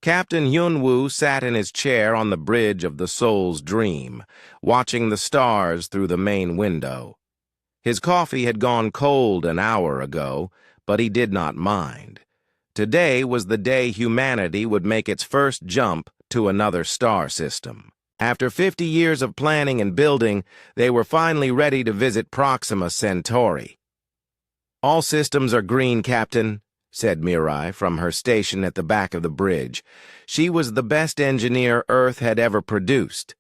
Captain Hyun-woo sat in his chair on the bridge of the Soul's Dream, watching the stars through the main window. His coffee had gone cold an hour ago, but he did not mind. Today was the day humanity would make its first jump to another star system. After 50 years of planning and building, they were finally ready to visit Proxima Centauri. "All systems are green, Captain," said Mirai from her station at the back of the bridge. She was the best engineer Earth had ever produced,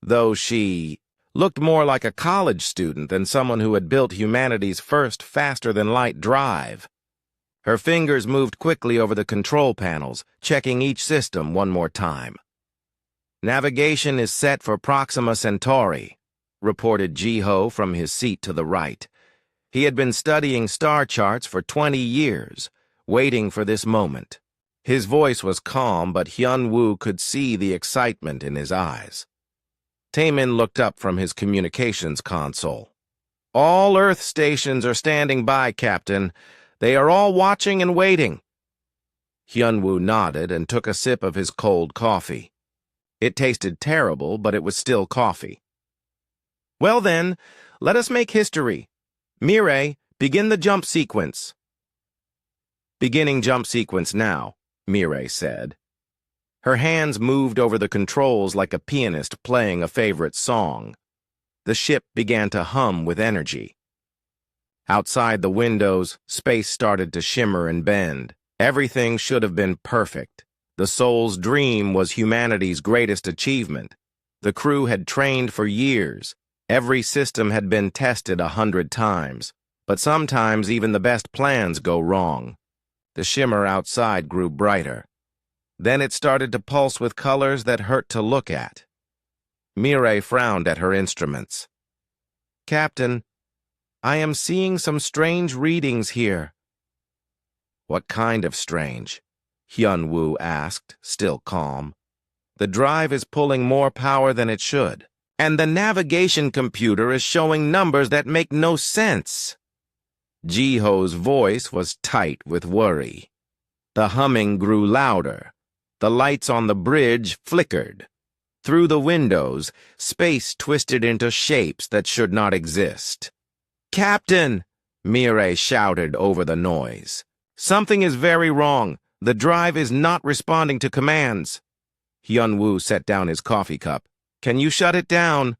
though she looked more like a college student than someone who had built humanity's first faster-than-light drive. Her fingers moved quickly over the control panels, checking each system one more time. "Navigation is set for Proxima Centauri," reported Ji-ho from his seat to the right. He had been studying star charts for 20 years, waiting for this moment. His voice was calm, but Hyun-woo could see the excitement in his eyes. Taemin looked up from his communications console. "All Earth stations are standing by, Captain. They are all watching and waiting." Hyun-woo nodded and took a sip of his cold coffee. It tasted terrible, but it was still coffee. "Well then, let us make history. Mirai, begin the jump sequence." "Beginning jump sequence now," Mirai said. Her hands moved over the controls like a pianist playing a favorite song. The ship began to hum with energy. Outside the windows, space started to shimmer and bend. Everything should have been perfect. The Soul's Dream was humanity's greatest achievement. The crew had trained for years. Every system had been tested 100 times. But sometimes even the best plans go wrong. The shimmer outside grew brighter. Then it started to pulse with colors that hurt to look at. Mirai frowned at her instruments. "Captain, I am seeing some strange readings here." "What kind of strange?" Hyun-woo asked, still calm. "The drive is pulling more power than it should, and the navigation computer is showing numbers that make no sense." Ji-ho's voice was tight with worry. The humming grew louder. The lights on the bridge flickered. Through the windows, space twisted into shapes that should not exist. "Captain!" Mirai shouted over the noise. "Something is very wrong. The drive is not responding to commands." Hyun-woo set down his coffee cup. "Can you shut it down?"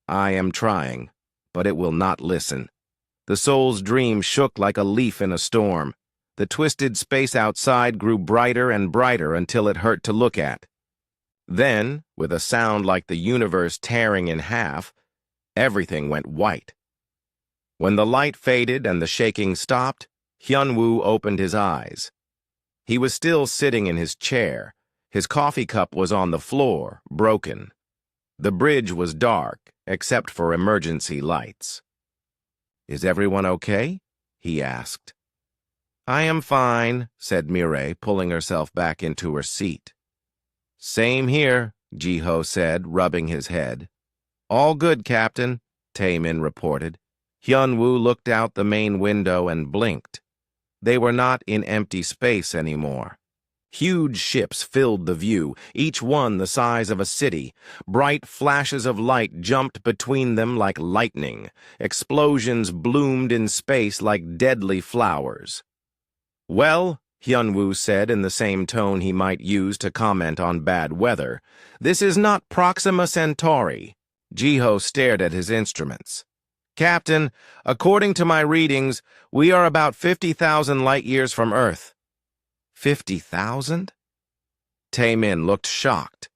"I am trying, but it will not listen." The Soul's Dream shook like a leaf in a storm. The twisted space outside grew brighter and brighter until it hurt to look at. Then, with a sound like the universe tearing in half, everything went white. When the light faded and the shaking stopped, Hyun-woo opened his eyes. He was still sitting in his chair. His coffee cup was on the floor, broken. The bridge was dark, except for emergency lights. "Is everyone okay?" he asked. "I am fine," said Mirai, pulling herself back into her seat. "Same here," Ji-ho said, rubbing his head. "All good, Captain," Taemin reported. Hyun-woo looked out the main window and blinked. They were not in empty space anymore. Huge ships filled the view, each one the size of a city. Bright flashes of light jumped between them like lightning. Explosions bloomed in space like deadly flowers. "Well," Hyun-woo said in the same tone he might use to comment on bad weather, "this is not Proxima Centauri." Ji-ho stared at his instruments. "Captain, according to my readings, we are about 50,000 light-years from Earth." 50,000? Taemin looked shocked.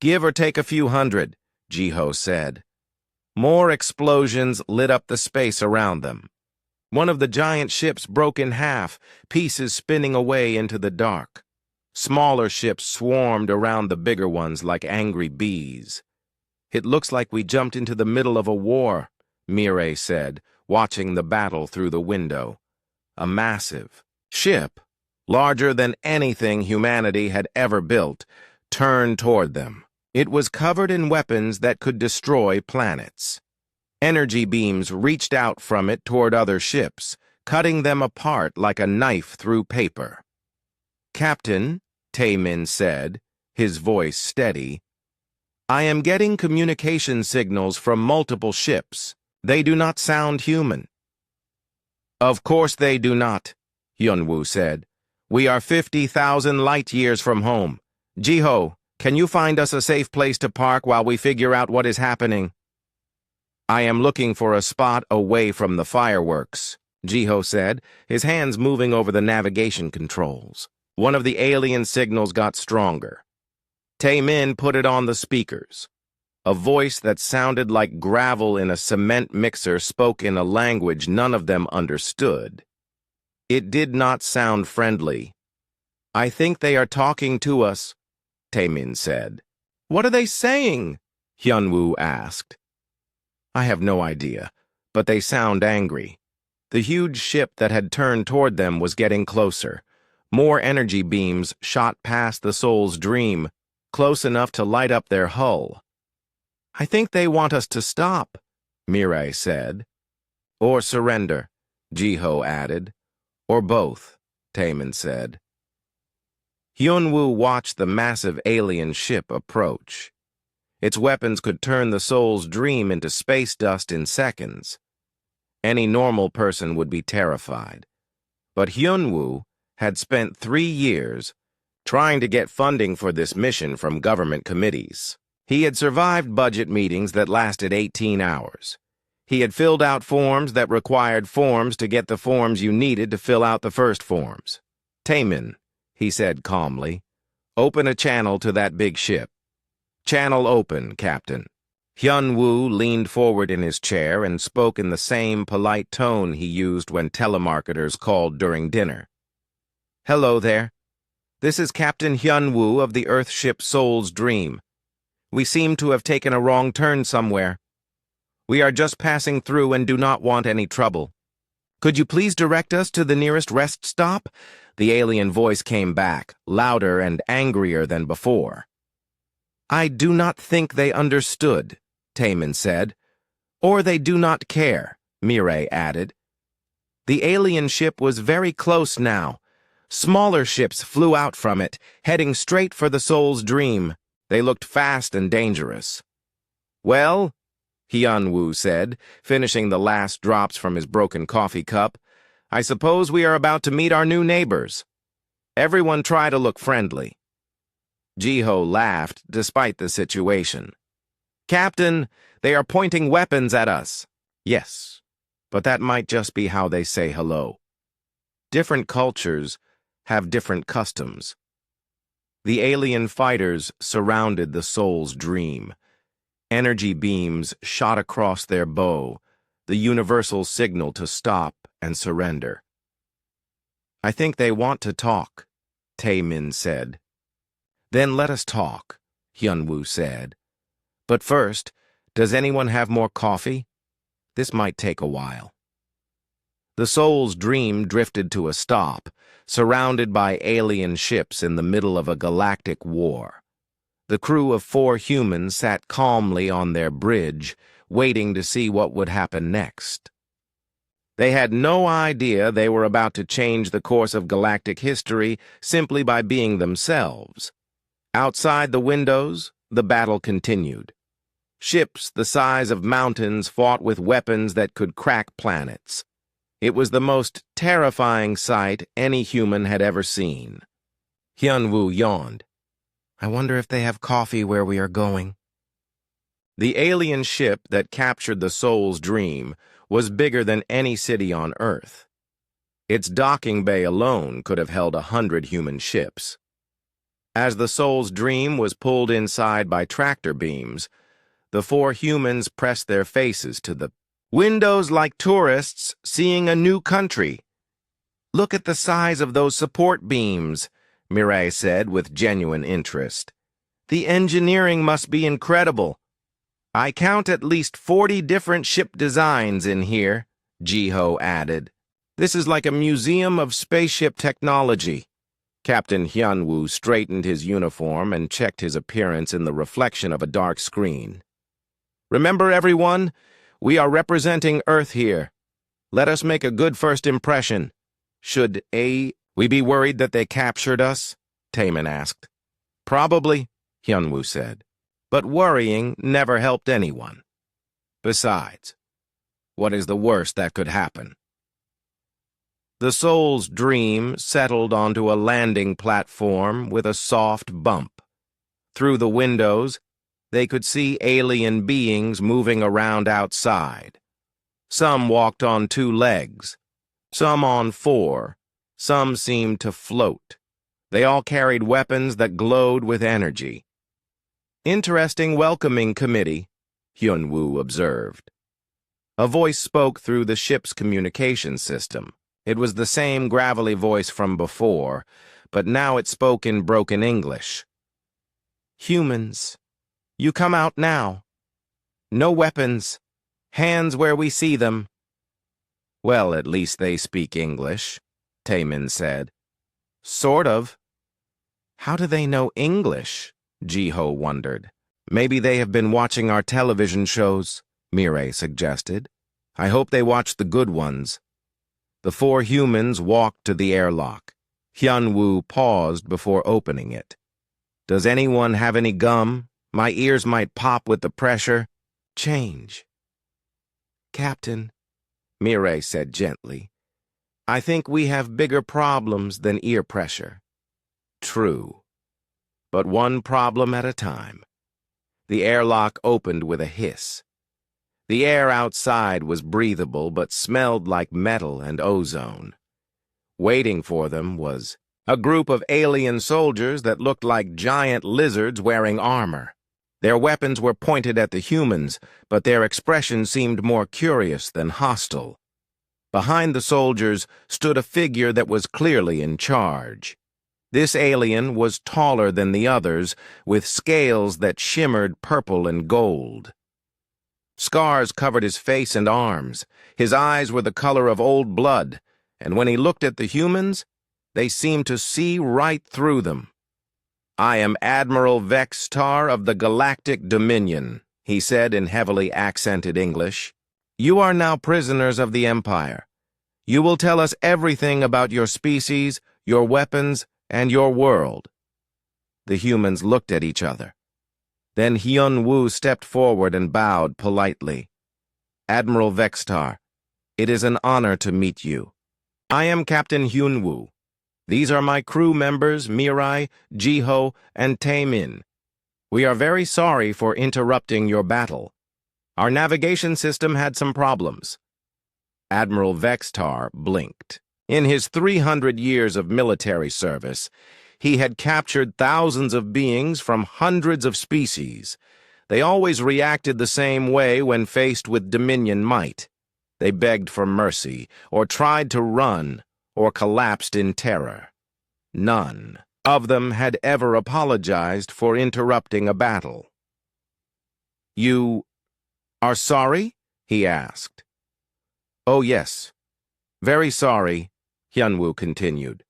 "Give or take a few hundred," Ji-ho said. More explosions lit up the space around them. One of the giant ships broke in half, pieces spinning away into the dark. Smaller ships swarmed around the bigger ones like angry bees. "It looks like we jumped into the middle of a war," Mirai said, watching the battle through the window. A massive ship, larger than anything humanity had ever built, turned toward them. It was covered in weapons that could destroy planets. Energy beams reached out from it toward other ships, cutting them apart like a knife through paper. "Captain," Taemin said, his voice steady. I am getting communication signals from multiple ships. They do not sound human. Of course they do not, Hyunwoo said. We are 50,000 light years from home. Jiho, can you find us a safe place to park while we figure out what is happening? I am looking for a spot away from the fireworks, Jiho said, his hands moving over the navigation controls. One of the alien signals got stronger. Taemin put it on the speakers. A voice that sounded like gravel in a cement mixer spoke in a language none of them understood. It did not sound friendly. I think they are talking to us, Taemin said. What are they saying? Hyunwoo asked. I have no idea, but they sound angry. The huge ship that had turned toward them was getting closer. More energy beams shot past the Soul's Dream, close enough to light up their hull. I think they want us to stop, Mirai said. Or surrender, Jiho added. Or both, Taemin said. Hyunwoo watched the massive alien ship approach. Its weapons could turn the Soul's Dream into space dust in seconds. Any normal person would be terrified. But Hyunwoo had spent 3 years trying to get funding for this mission from government committees. He had survived budget meetings that lasted 18 hours. He had filled out forms that required forms to get the forms you needed to fill out the first forms. Taemin, he said calmly, open a channel to that big ship. Channel open, Captain. Hyunwoo leaned forward in his chair and spoke in the same polite tone he used when telemarketers called during dinner. Hello there. This is Captain Hyunwoo of the Earth ship Soul's Dream. We seem to have taken a wrong turn somewhere. We are just passing through and do not want any trouble. Could you please direct us to the nearest rest stop? The alien voice came back, louder and angrier than before. I do not think they understood, Taemin said. Or they do not care, Mirai added. The alien ship was very close now. Smaller ships flew out from it, heading straight for the Soul's Dream. They looked fast and dangerous. Well, Hyunwoo said, finishing the last drops from his broken coffee cup, I suppose we are about to meet our new neighbors. Everyone try to look friendly. Jiho laughed despite the situation. Captain, they are pointing weapons at us. Yes, but that might just be how they say hello. Different cultures have different customs. The alien fighters surrounded the Soul's Dream. Energy beams shot across their bow, the universal signal to stop and surrender. I think they want to talk, Taemin said. Then let us talk, Hyunwoo said. But first, does anyone have more coffee? This might take a while. The Soul's Dream drifted to a stop, surrounded by alien ships in the middle of a galactic war. The crew of 4 humans sat calmly on their bridge, waiting to see what would happen next. They had no idea they were about to change the course of galactic history simply by being themselves. Outside the windows, the battle continued. Ships the size of mountains fought with weapons that could crack planets. It was the most terrifying sight any human had ever seen. Hyunwoo yawned. I wonder if they have coffee where we are going. The alien ship that captured the Soul's Dream was bigger than any city on Earth. Its docking bay alone could have held 100 human ships. As the Soul's Dream was pulled inside by tractor beams, the 4 humans pressed their faces to the windows like tourists seeing a new country. Look at the size of those support beams, Mirai said with genuine interest. The engineering must be incredible. I count at least 40 different ship designs in here, Jiho added. This is like a museum of spaceship technology. Captain Hyunwoo straightened his uniform and checked his appearance in the reflection of a dark screen. Remember, everyone, we are representing Earth here. Let us make a good first impression. Should we be worried that they captured us? Taemin asked. Probably, Hyunwoo said. But worrying never helped anyone. Besides, what is the worst that could happen? The soul's dream settled onto a landing platform with a soft bump. Through the windows, they could see alien beings moving around outside. Some walked on 2 legs, some on 4, some seemed to float. They all carried weapons that glowed with energy. Interesting welcoming committee, Hyunwoo observed. A voice spoke through the ship's communication system. It was the same gravelly voice from before, but now it spoke in broken English. Humans, you come out now. No weapons. Hands where we see them. Well, at least they speak English, Taemin said. Sort of. How do they know English? Jiho wondered. Maybe they have been watching our television shows, Mirai suggested. I hope they watch the good ones. The 4 humans walked to the airlock. Hyunwoo paused before opening it. Does anyone have any gum? My ears might pop with the pressure. Change. Captain, Mirai said gently, I think we have bigger problems than ear pressure. True. But one problem at a time. The airlock opened with a hiss. The air outside was breathable but smelled like metal and ozone. Waiting for them was a group of alien soldiers that looked like giant lizards wearing armor. Their weapons were pointed at the humans, but their expression seemed more curious than hostile. Behind the soldiers stood a figure that was clearly in charge. This alien was taller than the others, with scales that shimmered purple and gold. Scars covered his face and arms. His eyes were the color of old blood, and when he looked at the humans, they seemed to see right through them. I am Admiral Vextar of the Galactic Dominion, he said in heavily accented English. You are now prisoners of the Empire. You will tell us everything about your species, your weapons, and your world. The humans looked at each other. Then Hyunwoo stepped forward and bowed politely. Admiral Vextar, it is an honor to meet you. I am Captain Hyunwoo. These are my crew members, Mirai, Jiho, and Taemin. We are very sorry for interrupting your battle. Our navigation system had some problems. Admiral Vextar blinked. In his 300 years of military service, he had captured thousands of beings from hundreds of species. They always reacted the same way when faced with Dominion might. They begged for mercy, or tried to run, or collapsed in terror. None of them had ever apologized for interrupting a battle. You are sorry? He asked. Oh, yes. Very sorry, Hyunwoo continued.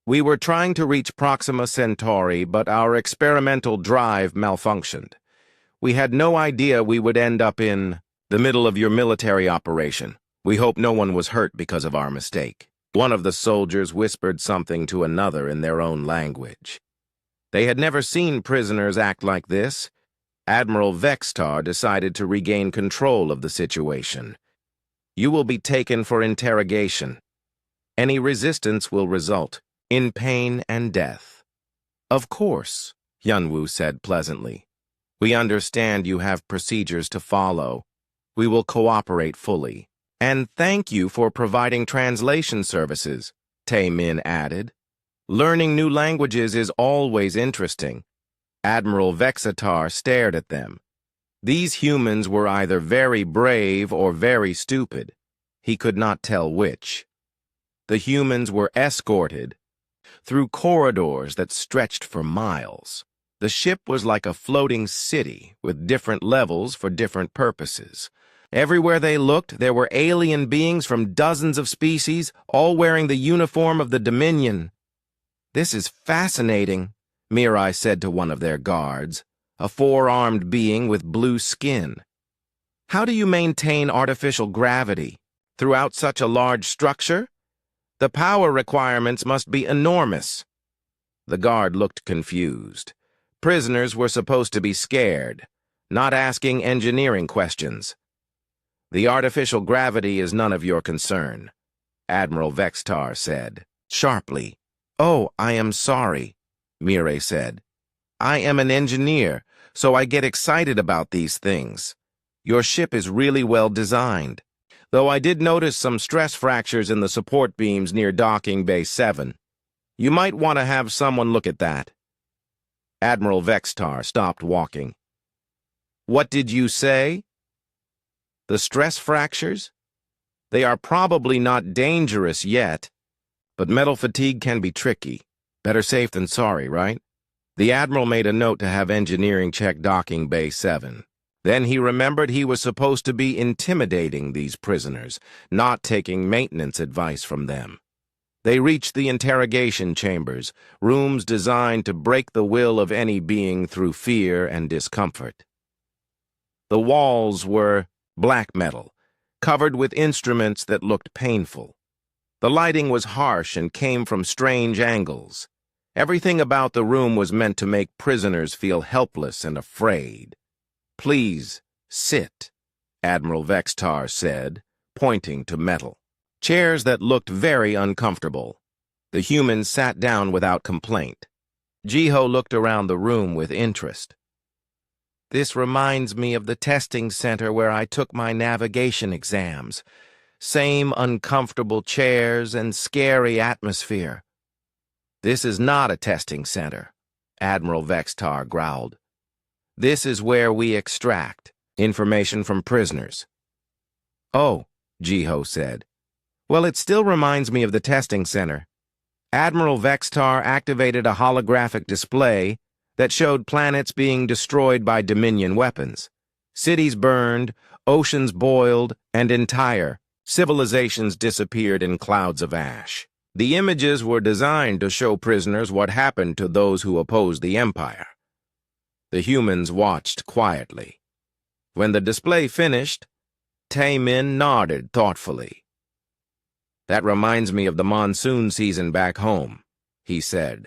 We were trying to reach Proxima Centauri, but our experimental drive malfunctioned. We had no idea we would end up in the middle of your military operation. We hope no one was hurt because of our mistake. One of the soldiers whispered something to another in their own language. They had never seen prisoners act like this. Admiral Vextar decided to regain control of the situation. You will be taken for interrogation. Any resistance will result in pain and death. Of course, Hyunwoo said pleasantly. We understand you have procedures to follow. We will cooperate fully. And thank you for providing translation services, Taemin added. Learning new languages is always interesting. Admiral Vexatar stared at them. These humans were either very brave or very stupid. He could not tell which. The humans were escorted through corridors that stretched for miles. The ship was like a floating city with different levels for different purposes. Everywhere they looked, there were alien beings from dozens of species, all wearing the uniform of the Dominion. This is fascinating, Mirai said to one of their guards, a four-armed being with blue skin. How do you maintain artificial gravity throughout such a large structure? The power requirements must be enormous. The guard looked confused. Prisoners were supposed to be scared, not asking engineering questions. The artificial gravity is none of your concern, Admiral Vextar said, sharply. Oh, I am sorry, Mireille said. I am an engineer, so I get excited about these things. Your ship is really well designed, though I did notice some stress fractures in the support beams near Docking Bay 7. You might want to have someone look at that. Admiral Vextar stopped walking. What did you say? The stress fractures? They are probably not dangerous yet, but metal fatigue can be tricky. Better safe than sorry, right? The Admiral made a note to have engineering check Docking Bay 7. Then he remembered he was supposed to be intimidating these prisoners, not taking maintenance advice from them. They reached the interrogation chambers, rooms designed to break the will of any being through fear and discomfort. The walls were black metal, covered with instruments that looked painful. The lighting was harsh and came from strange angles. Everything about the room was meant to make prisoners feel helpless and afraid. Please, sit, Admiral Vextar said, pointing to metal. Chairs that looked very uncomfortable. The humans sat down without complaint. Jiho looked around the room with interest. This reminds me of the testing center where I took my navigation exams. Same uncomfortable chairs and scary atmosphere. This is not a testing center, Admiral Vextar growled. This is where we extract information from prisoners. Oh, Jiho said. Well, it still reminds me of the testing center. Admiral Vextar activated a holographic display that showed planets being destroyed by Dominion weapons. Cities burned, oceans boiled, and entire civilizations disappeared in clouds of ash. The images were designed to show prisoners what happened to those who opposed the Empire. The humans watched quietly. When the display finished, Taemin nodded thoughtfully. That reminds me of the monsoon season back home, he said.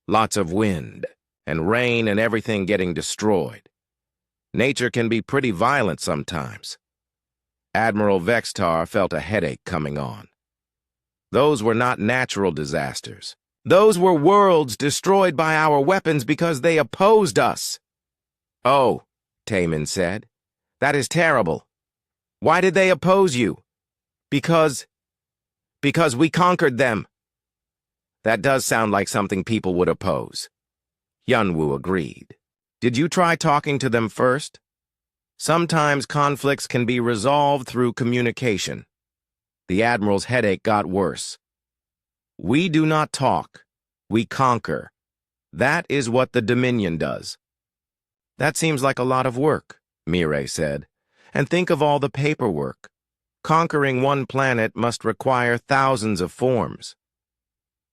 Lots of wind and rain and everything getting destroyed. Nature can be pretty violent sometimes. Admiral Vextar felt a headache coming on. Those were not natural disasters. Those were worlds destroyed by our weapons because they opposed us. Oh, Taemin said. That is terrible. Why did they oppose you? Because we conquered them. That does sound like something people would oppose. Yunwoo agreed. Did you try talking to them first? Sometimes conflicts can be resolved through communication. The Admiral's headache got worse. We do not talk. We conquer. That is what the Dominion does. That seems like a lot of work, Mireille said. And think of all the paperwork. Conquering one planet must require thousands of forms.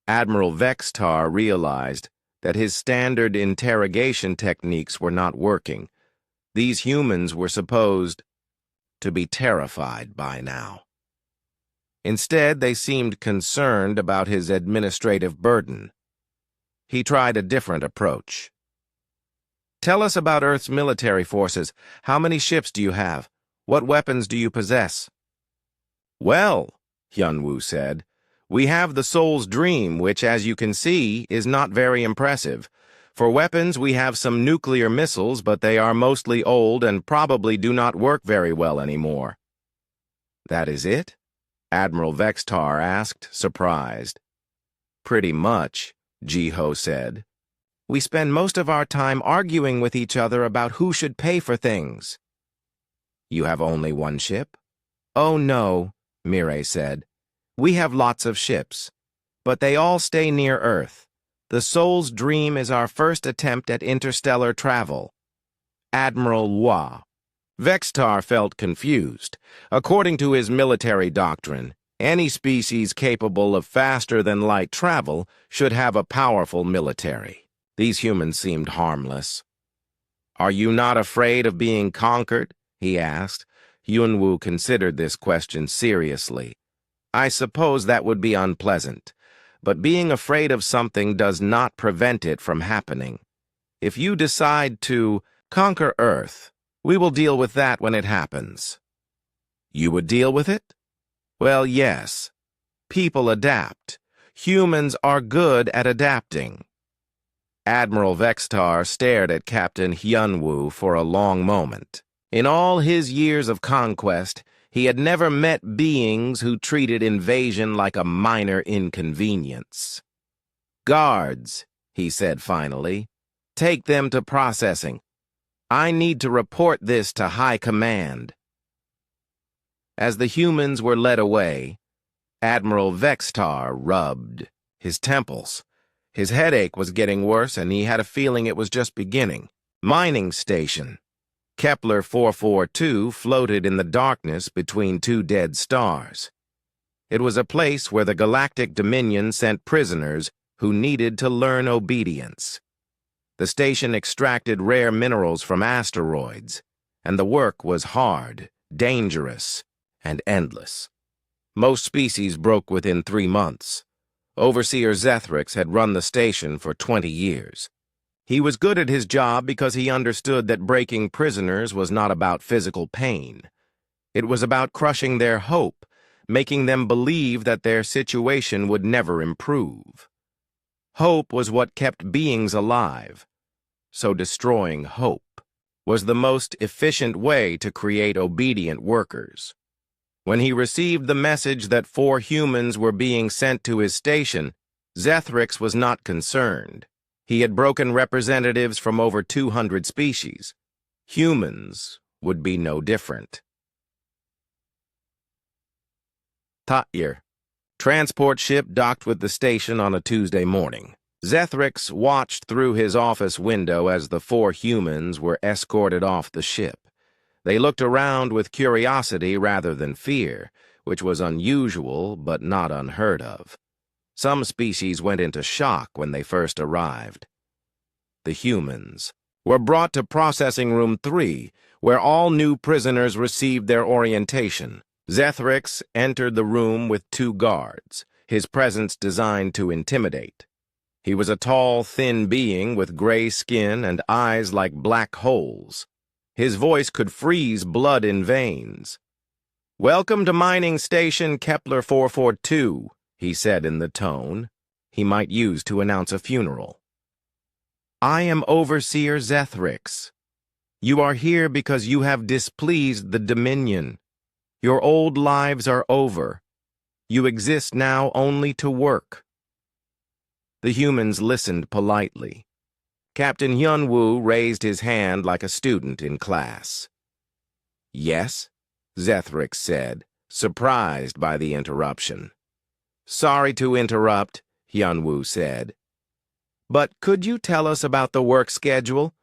Admiral Vextar realized that his standard interrogation techniques were not working. These humans were supposed to be terrified by now. Instead, they seemed concerned about his administrative burden. He tried a different approach. Tell us about Earth's military forces. How many ships do you have? What weapons do you possess? Well, Hyunwoo said, we have the Soul's Dream, which, as you can see, is not very impressive. For weapons, we have some nuclear missiles, but they are mostly old and probably do not work very well anymore. That is it? Admiral Vextar asked, surprised. Pretty much, Jiho said. We spend most of our time arguing with each other about who should pay for things. You have only one ship? Oh no, Mireille said. We have lots of ships, but they all stay near Earth. The Soul's Dream is our first attempt at interstellar travel. Admiral Hua. Vextar felt confused. According to his military doctrine, any species capable of faster-than-light travel should have a powerful military. These humans seemed harmless. Are you not afraid of being conquered? He asked. Yunwoo considered this question seriously. I suppose that would be unpleasant, but being afraid of something does not prevent it from happening. If you decide to conquer Earth, we will deal with that when it happens. You would deal with it? Well, yes. People adapt. Humans are good at adapting. Admiral Vextar stared at Captain Hyunwoo for a long moment. In all his years of conquest, he had never met beings who treated invasion like a minor inconvenience. "Guards," he said finally, "take them to processing. I need to report this to High Command." As the humans were led away, Admiral Vextar rubbed his temples. His headache was getting worse, and he had a feeling it was just beginning. Mining station. Kepler 442 floated in the darkness between two dead stars. It was a place where the Galactic Dominion sent prisoners who needed to learn obedience. The station extracted rare minerals from asteroids, and the work was hard, dangerous, and endless. Most species broke within 3 months. Overseer Zethrix had run the station for 20 years. He was good at his job because he understood that breaking prisoners was not about physical pain. It was about crushing their hope, making them believe that their situation would never improve. Hope was what kept beings alive, so destroying hope was the most efficient way to create obedient workers. When he received the message that 4 humans were being sent to his station, Zethrix was not concerned. He had broken representatives from over 200 species. Humans would be no different. Tatyer. Transport ship docked with the station on a Tuesday morning. Zethrix watched through his office window as the 4 humans were escorted off the ship. They looked around with curiosity rather than fear, which was unusual but not unheard of. Some species went into shock when they first arrived. The humans were brought to Processing Room 3, where all new prisoners received their orientation. Zethrix entered the room with 2 guards, his presence designed to intimidate. He was a tall, thin being with gray skin and eyes like black holes. His voice could freeze blood in veins. "Welcome to Mining Station Kepler 442, he said in the tone he might use to announce a funeral. "I am Overseer Zethrix. You are here because you have displeased the Dominion. Your old lives are over. You exist now only to work." The humans listened politely. Captain Hyunwoo raised his hand like a student in class. "Yes?" Zethrix said, surprised by the interruption. "Sorry to interrupt," Hyunwoo said. "But could you tell us about the work schedule?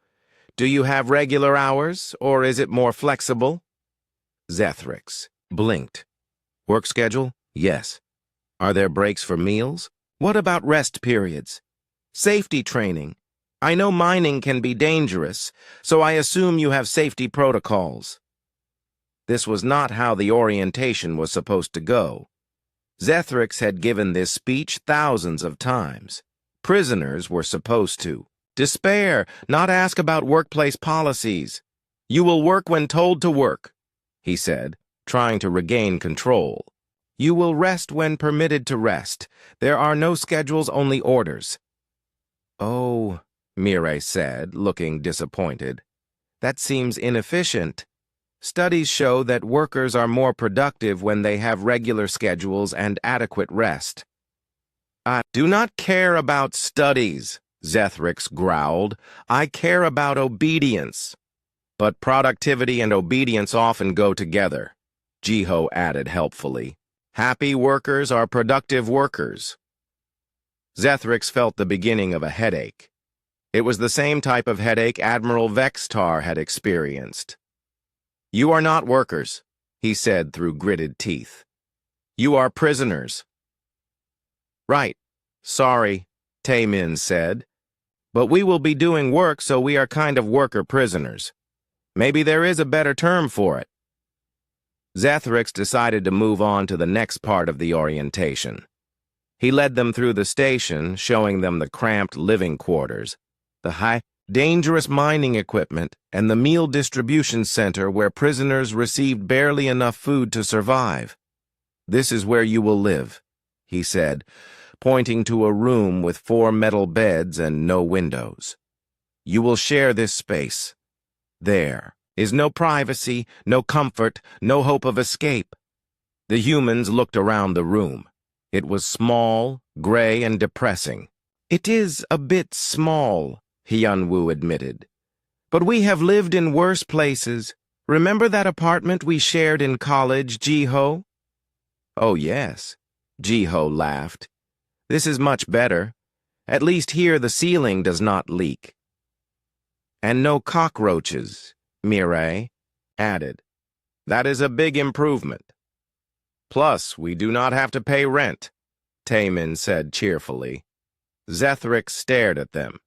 Do you have regular hours, or is it more flexible?" Zethrix blinked. "Work schedule? Yes. Are there breaks for meals? What about rest periods? Safety training? I know mining can be dangerous, so I assume you have safety protocols." This was not how the orientation was supposed to go. Zethrix had given this speech thousands of times. Prisoners were supposed to despair, not ask about workplace policies. "You will work when told to work," he said, trying to regain control. "You will rest when permitted to rest. There are no schedules, only orders." "Oh," Mireille said, looking disappointed. "That seems inefficient. Studies show that workers are more productive when they have regular schedules and adequate rest." "I do not care about studies," Zethrix growled. "I care about obedience." "But productivity and obedience often go together," Jiho added helpfully. "Happy workers are productive workers." Zethrix felt the beginning of a headache. It was the same type of headache Admiral Vextar had experienced. "You are not workers," he said through gritted teeth. "You are prisoners." "Right. Sorry," Taemin said. "But we will be doing work, so we are kind of worker prisoners. Maybe there is a better term for it." Zethrix decided to move on to the next part of the orientation. He led them through the station, showing them the cramped living quarters, the high, dangerous mining equipment, and the meal distribution center where prisoners received barely enough food to survive. "This is where you will live," he said, pointing to a room with 4 metal beds and no windows. "You will share this space. There is no privacy, no comfort, no hope of escape." The humans looked around the room. It was small, gray, and depressing. "It is a bit small," Hyunwoo admitted. "But we have lived in worse places. Remember that apartment we shared in college, Ji-ho?" "Oh, yes," Ji-ho laughed. "This is much better. At least here the ceiling does not leak." "And no cockroaches," Mirai added. "That is a big improvement." "Plus, we do not have to pay rent," Taemin said cheerfully. Zethric stared at them.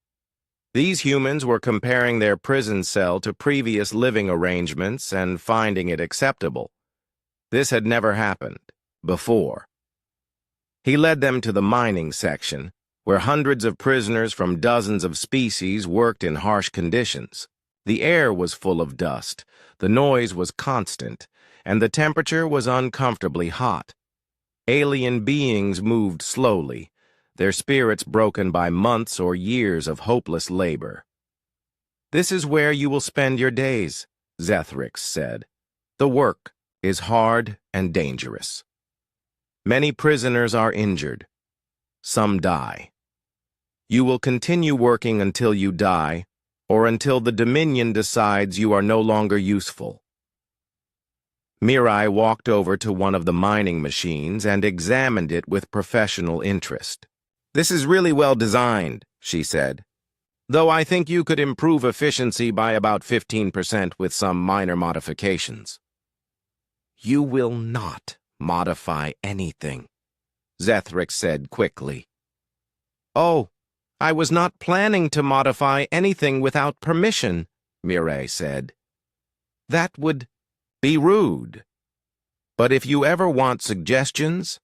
These humans were comparing their prison cell to previous living arrangements and finding it acceptable. This had never happened before. He led them to the mining section, where hundreds of prisoners from dozens of species worked in harsh conditions. The air was full of dust, the noise was constant, and the temperature was uncomfortably hot. Alien beings moved slowly, their spirits broken by months or years of hopeless labor. "This is where you will spend your days," Zethric said. "The work is hard and dangerous. Many prisoners are injured. Some die. You will continue working until you die, or until the Dominion decides you are no longer useful." Mirai walked over to one of the mining machines and examined it with professional interest. "This is really well designed," she said, "though I think you could improve efficiency by about 15% with some minor modifications." "You will not modify anything," Zethric said quickly. "Oh, I was not planning to modify anything without permission," Mirai said. "That would be rude. But if you ever want suggestions,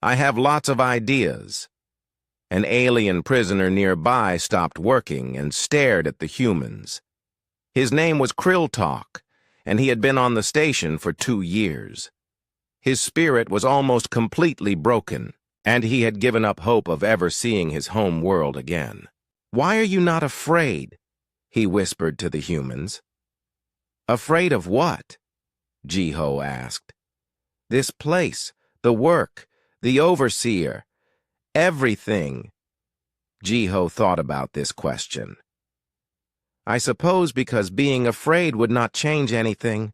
I have lots of ideas." An alien prisoner nearby stopped working and stared at the humans. His name was Krilltalk, and he had been on the station for 2 years. His spirit was almost completely broken, and he had given up hope of ever seeing his home world again. "Why are you not afraid?" he whispered to the humans. "Afraid of what?" Ji-ho asked. "This place, the work, the overseer, everything." Ji-ho thought about this question. "I suppose because being afraid would not change anything.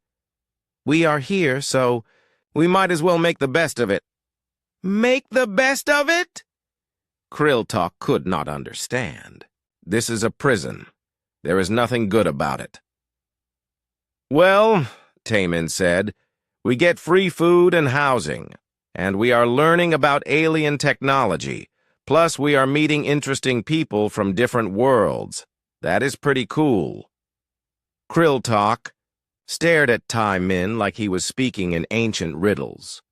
We are here, so we might as well make the best of it." "Make the best of it?" Krilltalk could not understand. "This is a prison. There is nothing good about it." "Well," Taemin said, "we get free food and housing, and we are learning about alien technology, plus we are meeting interesting people from different worlds. That is pretty cool." Krilltalk stared at Taemin like he was speaking in ancient riddles.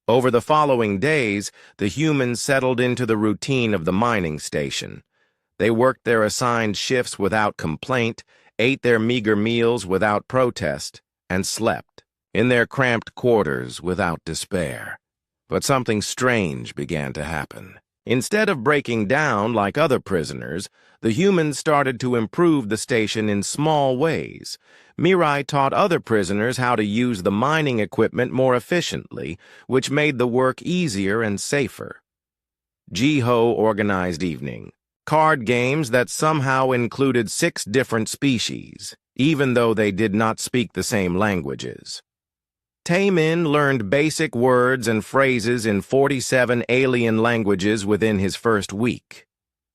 Over the following days, the humans settled into the routine of the mining station. They worked their assigned shifts without complaint, ate their meager meals without protest, and slept in their cramped quarters without despair. But something strange began to happen. Instead of breaking down like other prisoners, the humans started to improve the station in small ways. Mirai taught other prisoners how to use the mining equipment more efficiently, which made the work easier and safer. Ji-ho organized evening card games that somehow included 6 different species, even though they did not speak the same languages. Taemin learned basic words and phrases in 47 alien languages within his first week.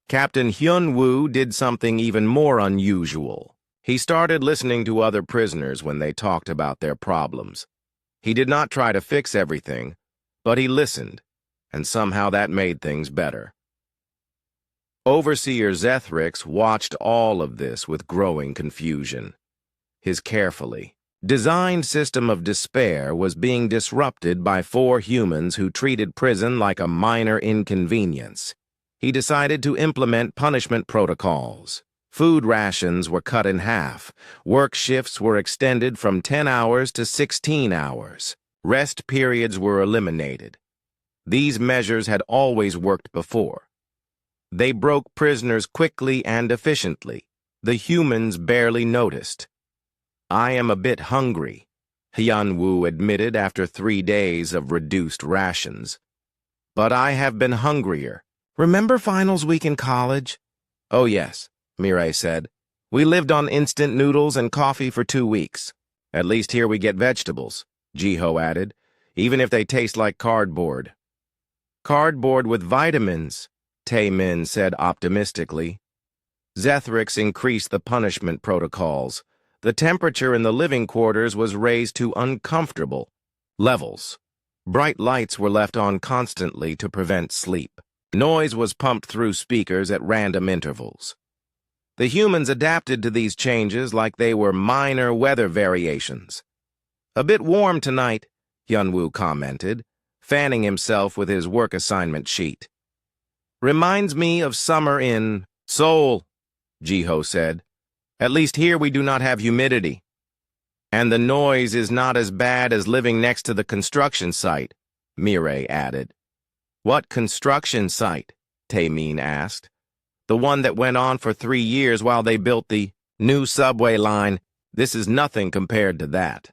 Captain Hyunwoo did something even more unusual. He started listening to other prisoners when they talked about their problems. He did not try to fix everything, but he listened, and somehow that made things better. Overseer Zethric watched all of this with growing confusion. His carefully designed system of despair was being disrupted by 4 humans who treated prison like a minor inconvenience. He decided to implement punishment protocols. Food rations were cut in half. Work shifts were extended from 10 hours to 16 hours. Rest periods were eliminated. These measures had always worked before. They broke prisoners quickly and efficiently. The humans barely noticed. "I am a bit hungry," Hyun-woo admitted after 3 days of reduced rations. "But I have been hungrier. Remember finals week in college?" "Oh yes," Mirai said. "We lived on instant noodles and coffee for 2 weeks. At least here we get vegetables," Jiho added, "even if they taste like cardboard." "Cardboard with vitamins," Tae-min said optimistically. Zethrics increased the punishment protocols. The temperature in the living quarters was raised to uncomfortable levels. Bright lights were left on constantly to prevent sleep. Noise was pumped through speakers at random intervals. The humans adapted to these changes like they were minor weather variations. "A bit warm tonight," Hyun-woo commented, fanning himself with his work assignment sheet. "Reminds me of summer in Seoul," Jiho said. "At least here we do not have humidity. And the noise is not as bad as living next to the construction site," Mirai added. "What construction site?" Tae-min asked. "The one that went on for 3 years while they built the new subway line. This is nothing compared to that."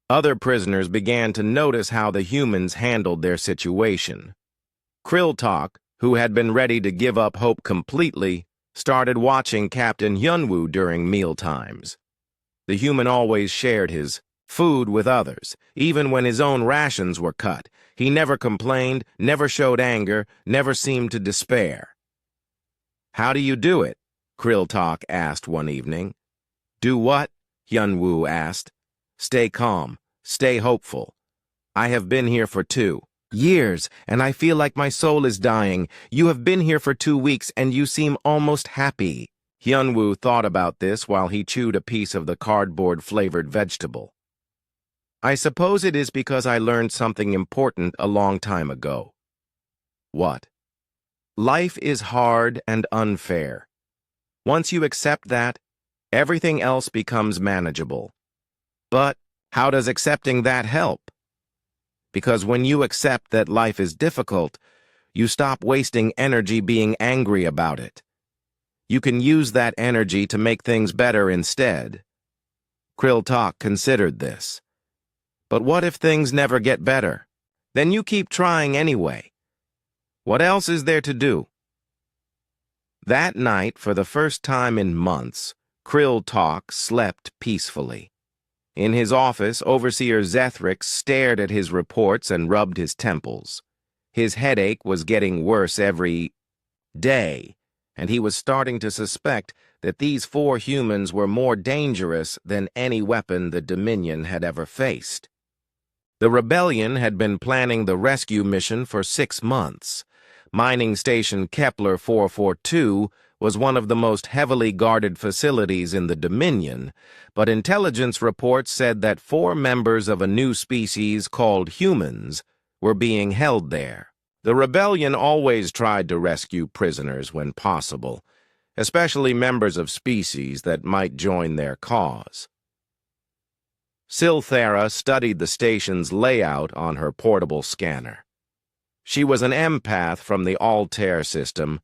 Other prisoners began to notice how the humans handled their situation. Krilltalk, who had been ready to give up hope completely, started watching Captain Hyun-woo during mealtimes. The human always shared his food with others, even when his own rations were cut. He never complained, never showed anger, never seemed to despair. "How do you do it?" Krilltalk asked one evening. "Do what?" Hyun-woo asked. "Stay calm, stay hopeful. I have been here for 2 years, and I feel like my soul is dying. You have been here for 2 weeks, and you seem almost happy." Hyun-woo thought about this while he chewed a piece of the cardboard-flavored vegetable. "I suppose it is because I learned something important a long time ago." "What?" "Life is hard and unfair. Once you accept that, everything else becomes manageable. But how does accepting that help? Because when you accept that life is difficult, you stop wasting energy being angry about it. You can use that energy to make things better instead." Krilltalk considered this. "But what if things never get better? Then you keep trying anyway. What else is there to do?" That night, for the first time in months, Krilltalk slept peacefully. In his office, Overseer Zethric stared at his reports and rubbed his temples. His headache was getting worse every day, and he was starting to suspect that these 4 humans were more dangerous than any weapon the Dominion had ever faced. The rebellion had been planning the rescue mission for 6 months. Mining station Kepler 442 was one of the most heavily guarded facilities in the Dominion, but intelligence reports said that 4 members of a new species called humans were being held there. The rebellion always tried to rescue prisoners when possible, especially members of species that might join their cause. Silthera studied the station's layout on her portable scanner. She was an empath from the Altair system,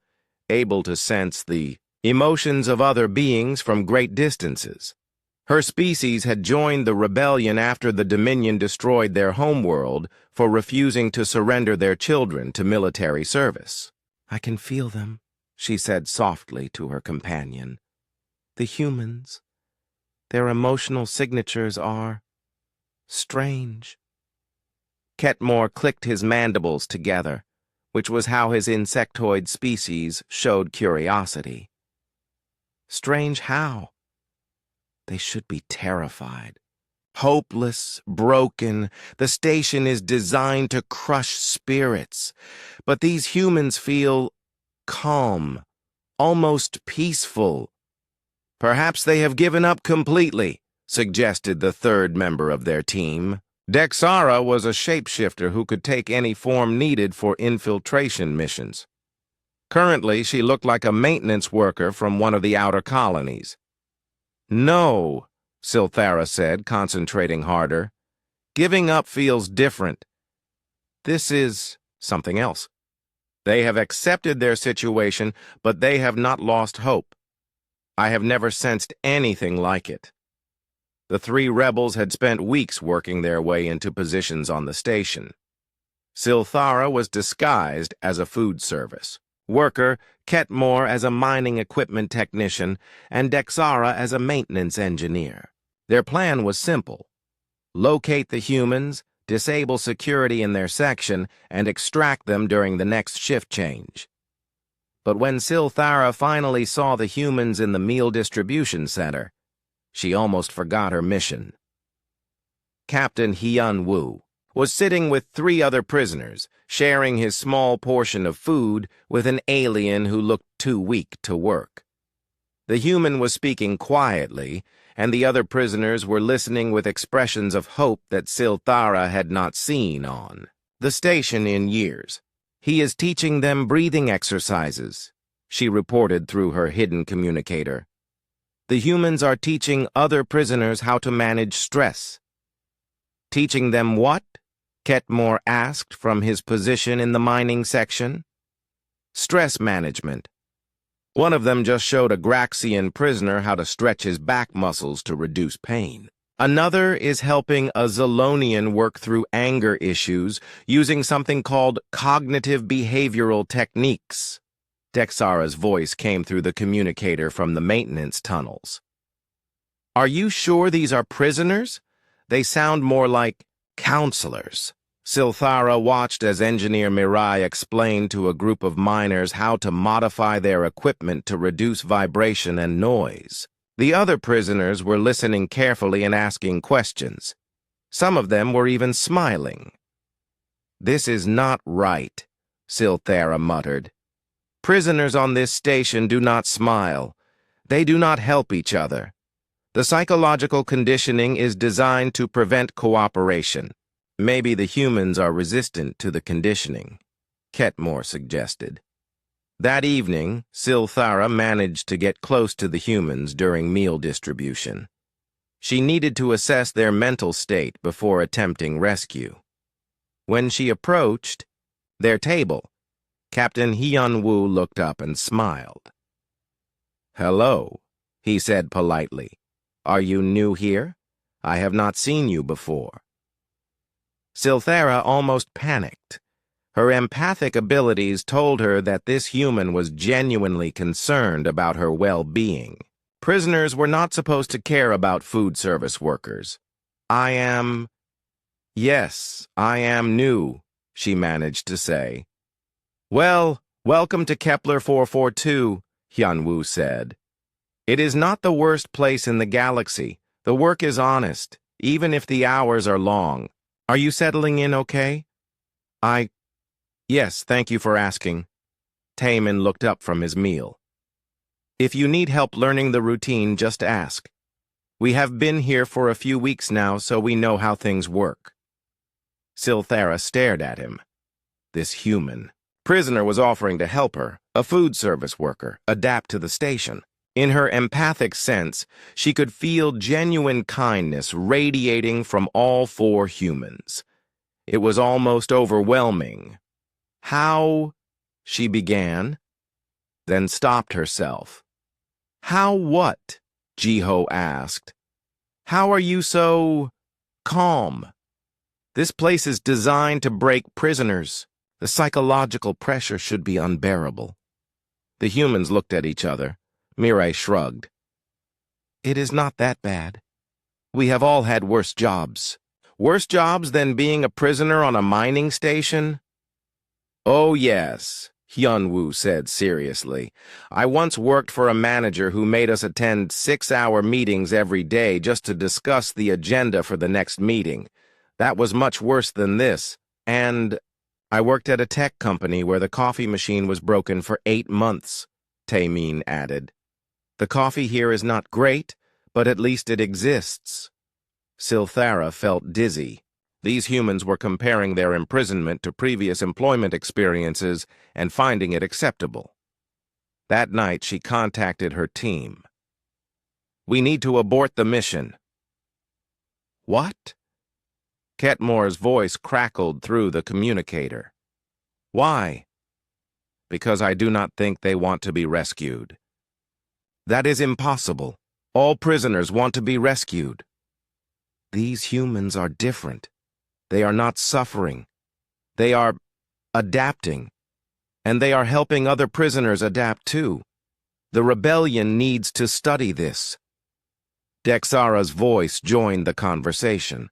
able to sense the emotions of other beings from great distances. Her species had joined the rebellion after the Dominion destroyed their homeworld for refusing to surrender their children to military service. "I can feel them," she said softly to her companion. "The humans. Their emotional signatures are strange." Ketmore clicked his mandibles together, which was how his insectoid species showed curiosity. "Strange how? They should be terrified. Hopeless, broken, the station is designed to crush spirits. But these humans feel calm, almost peaceful. Perhaps they have given up completely," suggested the third member of their team. Dexara was a shapeshifter who could take any form needed for infiltration missions. Currently, she looked like a maintenance worker from one of the outer colonies. No, Silthara said, concentrating harder. Giving up feels different. This is something else. They have accepted their situation, but they have not lost hope. I have never sensed anything like it. The three rebels had spent weeks working their way into positions on the station. Silthara was disguised as a food service worker, Ketmore as a mining equipment technician, and Dexara as a maintenance engineer. Their plan was simple: locate the humans, disable security in their section, and extract them during the next shift change. But when Silthara finally saw the humans in the meal distribution center, she almost forgot her mission. Captain Hyun Woo was sitting with three other prisoners, sharing his small portion of food with an alien who looked too weak to work. The human was speaking quietly, and the other prisoners were listening with expressions of hope that Silthara had not seen on the station in years. He is teaching them breathing exercises, she reported through her hidden communicator. The humans are teaching other prisoners how to manage stress. Teaching them what? Ketmore asked from his position in the mining section. Stress management. One of them just showed a Graxian prisoner how to stretch his back muscles to reduce pain. Another is helping a Zolonian work through anger issues using something called cognitive behavioral techniques. Dexara's voice came through the communicator from the maintenance tunnels. Are you sure these are prisoners? They sound more like counselors. Silthara watched as Engineer Mirai explained to a group of miners how to modify their equipment to reduce vibration and noise. The other prisoners were listening carefully and asking questions. Some of them were even smiling. This is not right, Silthara muttered. Prisoners on this station do not smile. They do not help each other. The psychological conditioning is designed to prevent cooperation. Maybe the humans are resistant to the conditioning, Ketmore suggested. That evening, Silthara managed to get close to the humans during meal distribution. She needed to assess their mental state before attempting rescue. When she approached their table, Captain Hyun Woo looked up and smiled. "Hello," he said politely. "Are you new here? I have not seen you before." Silthara almost panicked. Her empathic abilities told her that this human was genuinely concerned about her well-being. Prisoners were not supposed to care about food service workers. Yes, I am new," she managed to say. "Well, welcome to Kepler 442, Hyun-woo said. "It is not the worst place in the galaxy. The work is honest, even if the hours are long. Are you settling in okay?" Yes, thank you for asking." Taemin looked up from his meal. "If you need help learning the routine, just ask. We have been here for a few weeks now, so we know how things work." Silthara stared at him. This human prisoner was offering to help her, a food service worker, adapt to the station. In her empathic sense, she could feel genuine kindness radiating from all four humans. It was almost overwhelming. "How?" she began, then stopped herself. "How what?" Jiho asked. "How are you so calm? This place is designed to break prisoners. The psychological pressure should be unbearable." The humans looked at each other. Mirai shrugged. "It is not that bad. We have all had worse jobs." "Worse jobs than being a prisoner on a mining station?" "Oh, yes," Hyun-woo said seriously. "I once worked for a manager who made us attend 6-hour meetings every day just to discuss the agenda for the next meeting. That was much worse than this. And I worked at a tech company where the coffee machine was broken for 8 months, Taemin added. The coffee here is not great, but at least it exists. Silthara felt dizzy. These humans were comparing their imprisonment to previous employment experiences and finding it acceptable. That night, she contacted her team. "We need to abort the mission." "What?" Ketmore's voice crackled through the communicator. "Why?" "Because I do not think they want to be rescued." "That is impossible. All prisoners want to be rescued." "These humans are different. They are not suffering. They are adapting. And they are helping other prisoners adapt too. The rebellion needs to study this." Dexara's voice joined the conversation.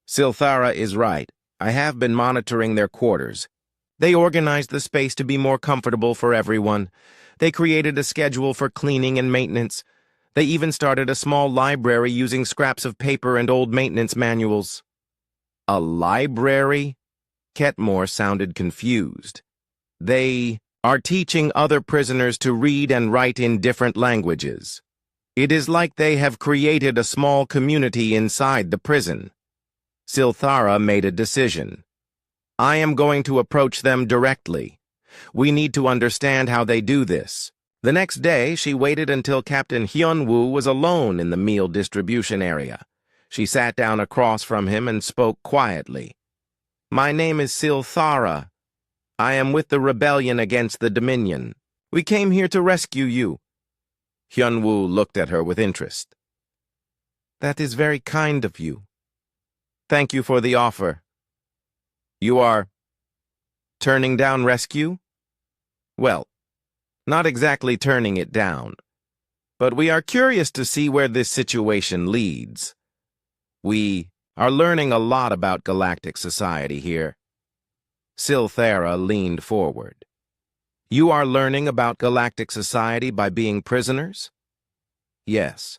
"Silthara is right. I have been monitoring their quarters. They organized the space to be more comfortable for everyone. They created a schedule for cleaning and maintenance. They even started a small library using scraps of paper and old maintenance manuals." "A library?" Ketmore sounded confused. "They are teaching other prisoners to read and write in different languages. It is like they have created a small community inside the prison." Silthara made a decision. "I am going to approach them directly. We need to understand how they do this." The next day, she waited until Captain Hyunwoo was alone in the meal distribution area. She sat down across from him and spoke quietly. "My name is Silthara. I am with the rebellion against the Dominion. We came here to rescue you." Hyunwoo looked at her with interest. "That is very kind of you. Thank you for the offer. You are turning down rescue?" "Well, not exactly turning it down, but we are curious to see where this situation leads. We are learning a lot about galactic society here." Silthara leaned forward. "You are learning about galactic society by being prisoners?" "Yes.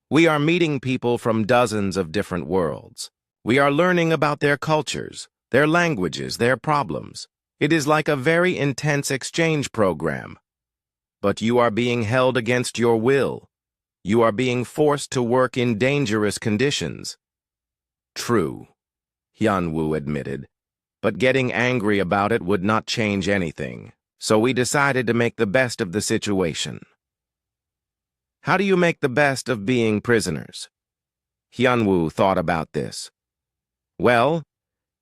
We are meeting people from dozens of different worlds. We are learning about their cultures, their languages, their problems. It is like a very intense exchange program. But you are being held against your will. You are being forced to work in dangerous conditions." "True," Hyunwoo admitted, "but getting angry about it would not change anything, so we decided to make the best of the situation." "How do you make the best of being prisoners?" Hyunwoo thought about this. "Well,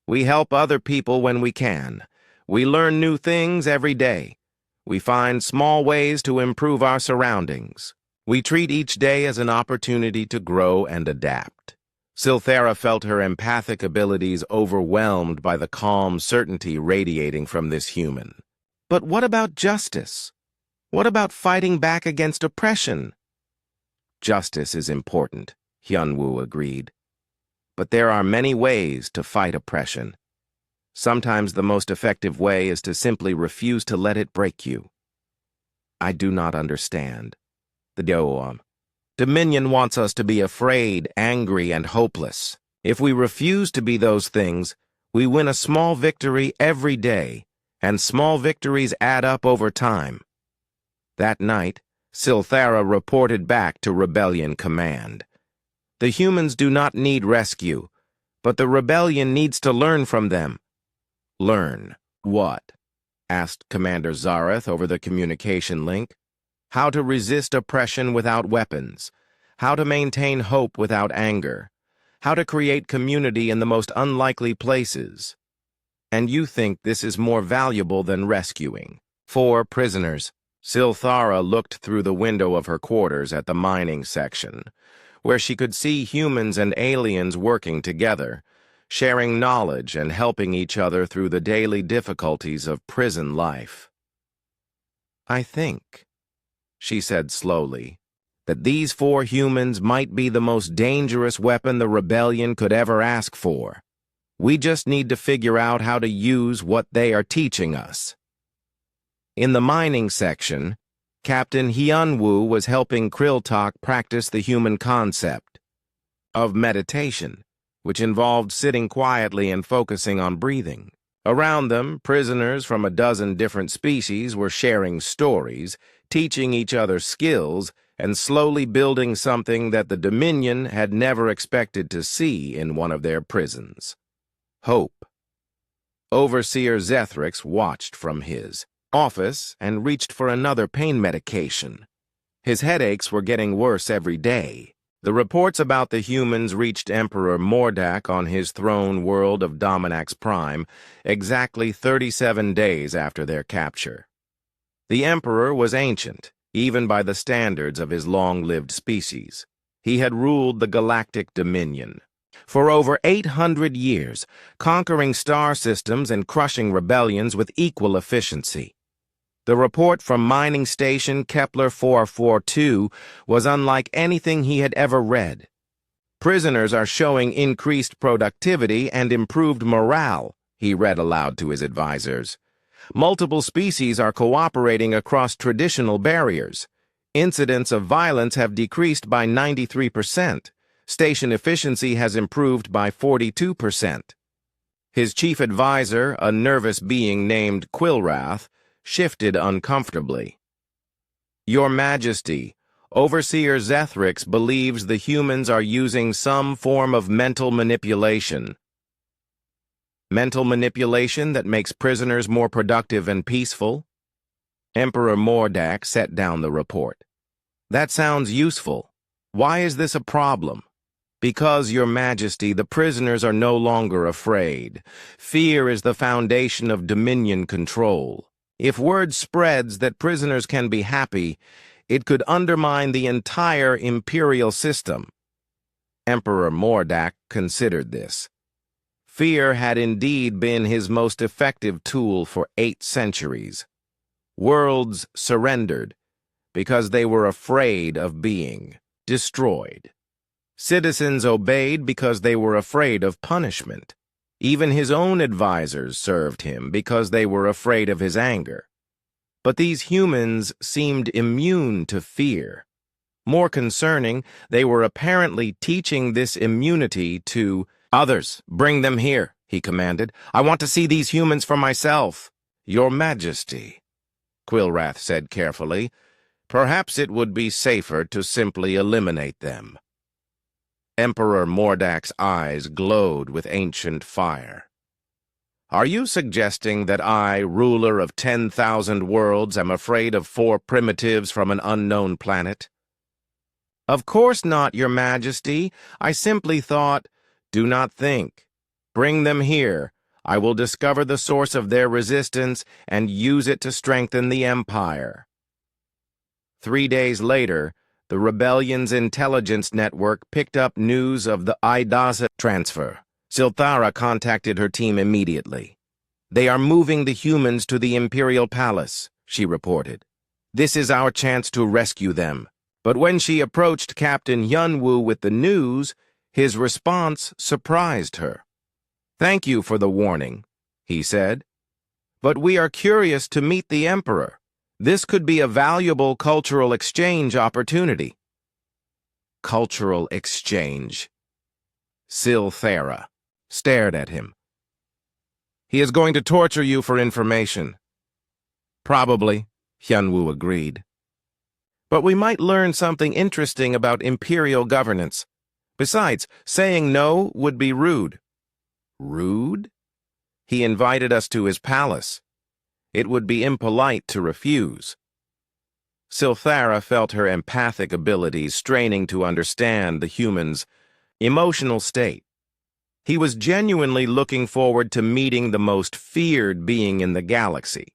we help other people when we can. We learn new things every day. We find small ways to improve our surroundings. We treat each day as an opportunity to grow and adapt." Silthara felt her empathic abilities overwhelmed by the calm certainty radiating from this human. "But what about justice? What about fighting back against oppression?" "Justice is important," Hyunwoo agreed. "But there are many ways to fight oppression. Sometimes the most effective way is to simply refuse to let it break you." "I do not understand." The Dominion wants us to be afraid, angry, and hopeless. If we refuse to be those things, we win a small victory every day, and small victories add up over time. That night, Silthara reported back to Rebellion Command. "The humans do not need rescue, but the Rebellion needs to learn from them." "Learn what?" asked Commander Zareth over the communication link. "How to resist oppression without weapons, how to maintain hope without anger, how to create community in the most unlikely places. And you think this is more valuable than rescuing 4 prisoners." Silthara looked through the window of her quarters at the mining section, where she could see humans and aliens working together, sharing knowledge and helping each other through the daily difficulties of prison life. "I think," she said slowly, "that these 4 humans might be the most dangerous weapon the rebellion could ever ask for. We just need to figure out how to use what they are teaching us." In the mining section, Captain Hyunwoo was helping Krilltalk practice the human concept of meditation, which involved sitting quietly and focusing on breathing. Around them, prisoners from a dozen different species were sharing stories, teaching each other skills, and slowly building something that the Dominion had never expected to see in one of their prisons. Hope. Overseer Zethrix watched from his office and reached for another pain medication. His headaches were getting worse every day. The reports about the humans reached Emperor Mordak on his throne world of Dominax Prime exactly 37 days after their capture. The Emperor was ancient, even by the standards of his long-lived species. He had ruled the Galactic Dominion for over 800 years, conquering star systems and crushing rebellions with equal efficiency. The report from mining station Kepler 442 was unlike anything he had ever read. Prisoners are showing increased productivity and improved morale, he read aloud to his advisors. Multiple species are cooperating across traditional barriers. Incidents of violence have decreased by 93%. Station efficiency has improved by 42%. His chief advisor, a nervous being named Quillrath, shifted uncomfortably. Your Majesty, Overseer Zethrix believes the humans are using some form of mental manipulation. Mental manipulation that makes prisoners more productive and peaceful? Emperor Mordak set down the report. That sounds useful. Why is this a problem? Because, Your Majesty, the prisoners are no longer afraid. Fear is the foundation of Dominion control. If word spreads that prisoners can be happy, it could undermine the entire imperial system. Emperor Mordak considered this. Fear had indeed been his most effective tool for 8 centuries. Worlds surrendered because they were afraid of being destroyed. Citizens obeyed because they were afraid of punishment. Even his own advisors served him because they were afraid of his anger. But these humans seemed immune to fear. More concerning, they were apparently teaching this immunity to others. Bring them here, he commanded. I want to see these humans for myself. Your Majesty, Quillrath said carefully, perhaps it would be safer to simply eliminate them. Emperor Mordak's eyes glowed with ancient fire. Are you suggesting that I, ruler of 10,000 worlds, am afraid of 4 primitives from an unknown planet? Of course not, Your Majesty. I simply thought, do not think. Bring them here. I will discover the source of their resistance and use it to strengthen the Empire. 3 days later, the rebellion's intelligence network picked up news of the Idasa transfer. Silthara contacted her team immediately. They are moving the humans to the Imperial Palace, she reported. This is our chance to rescue them. But when she approached Captain Yunwu with the news, his response surprised her. Thank you for the warning, he said. But we are curious to meet the Emperor. This could be a valuable cultural exchange opportunity. Cultural exchange. Silthara stared at him. He is going to torture you for information. Probably, Hyunwoo agreed. But we might learn something interesting about imperial governance. Besides, saying no would be rude. Rude? He invited us to his palace. It would be impolite to refuse. Silthara felt her empathic abilities straining to understand the human's emotional state. He was genuinely looking forward to meeting the most feared being in the galaxy.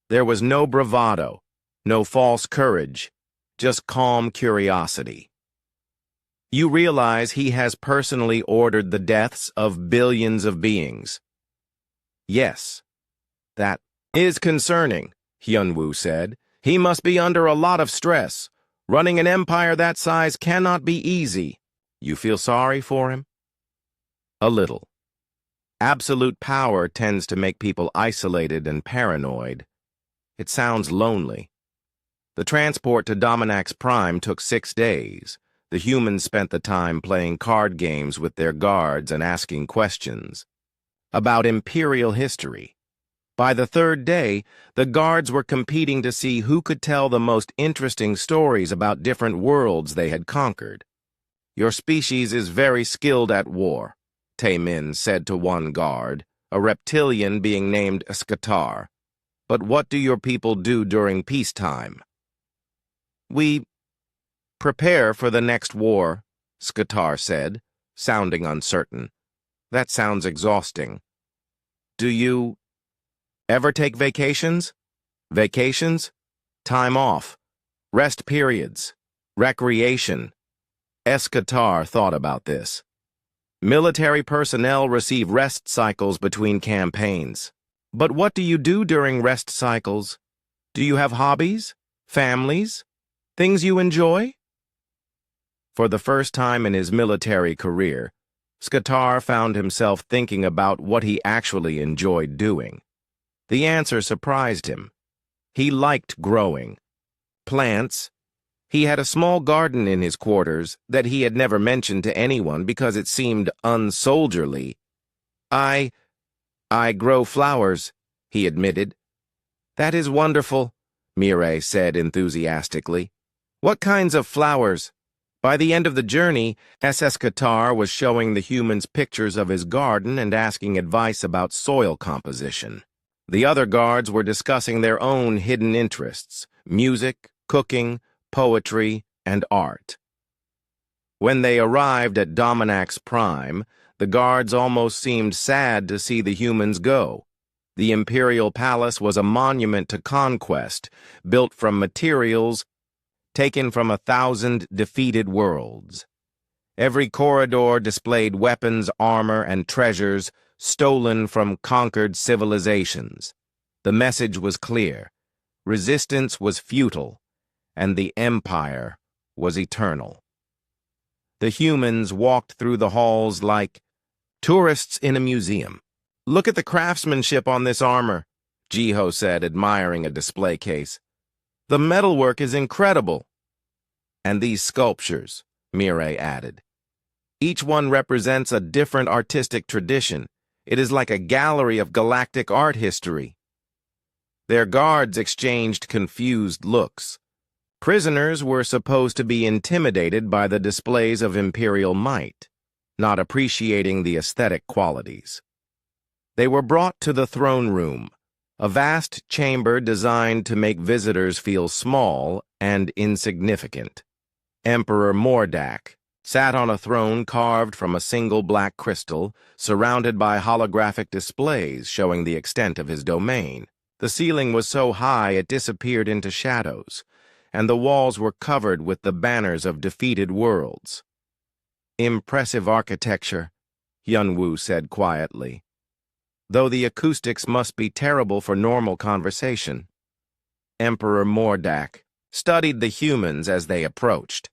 There was no bravado, no false courage, just calm curiosity. You realize he has personally ordered the deaths of billions of beings. Yes, that is concerning, Hyunwoo said. He must be under a lot of stress. Running an empire that size cannot be easy. You feel sorry for him? A little. Absolute power tends to make people isolated and paranoid. It sounds lonely. The transport to Dominax Prime took 6 days. The humans spent the time playing card games with their guards and asking questions about imperial history. By the third day, the guards were competing to see who could tell the most interesting stories about different worlds they had conquered. "Your species is very skilled at war," Taemin said to one guard, a reptilian being named Skatar. "But what do your people do during peacetime?" "We prepare for the next war," Skatar said, sounding uncertain. "That sounds exhausting. Do you ever take vacations?" "Vacations? Time off. Rest periods. Recreation." Eskatar thought about this. "Military personnel receive rest cycles between campaigns. But what do you do during rest cycles? Do you have hobbies? Families? Things you enjoy?" For the first time in his military career, Skatar found himself thinking about what he actually enjoyed doing. The answer surprised him. He liked growing plants. He had a small garden in his quarters that he had never mentioned to anyone because it seemed unsoldierly. I grow flowers," he admitted. "That is wonderful," Mireille said enthusiastically. "What kinds of flowers?" By the end of the journey, SS Qatar was showing the humans pictures of his garden and asking advice about soil composition. The other guards were discussing their own hidden interests: music, cooking, poetry, and art. When they arrived at Dominax Prime, the guards almost seemed sad to see the humans go. The Imperial Palace was a monument to conquest, built from materials taken from 1,000 defeated worlds. Every corridor displayed weapons, armor, and treasures stolen from conquered civilizations. The message was clear: resistance was futile, and the Empire was eternal. The humans walked through the halls like tourists in a museum. "Look at the craftsmanship on this armor," Jiho said, admiring a display case. "The metalwork is incredible." "And these sculptures," Mireille added. "Each one represents a different artistic tradition. It is like a gallery of galactic art history." Their guards exchanged confused looks. Prisoners were supposed to be intimidated by the displays of imperial might, not appreciating the aesthetic qualities. They were brought to the throne room, a vast chamber designed to make visitors feel small and insignificant. Emperor Mordak sat on a throne carved from a single black crystal, surrounded by holographic displays showing the extent of his domain. The ceiling was so high it disappeared into shadows, and the walls were covered with the banners of defeated worlds. "Impressive architecture," Hyunwoo said quietly, "though the acoustics must be terrible for normal conversation." Emperor Mordak studied the humans as they approached.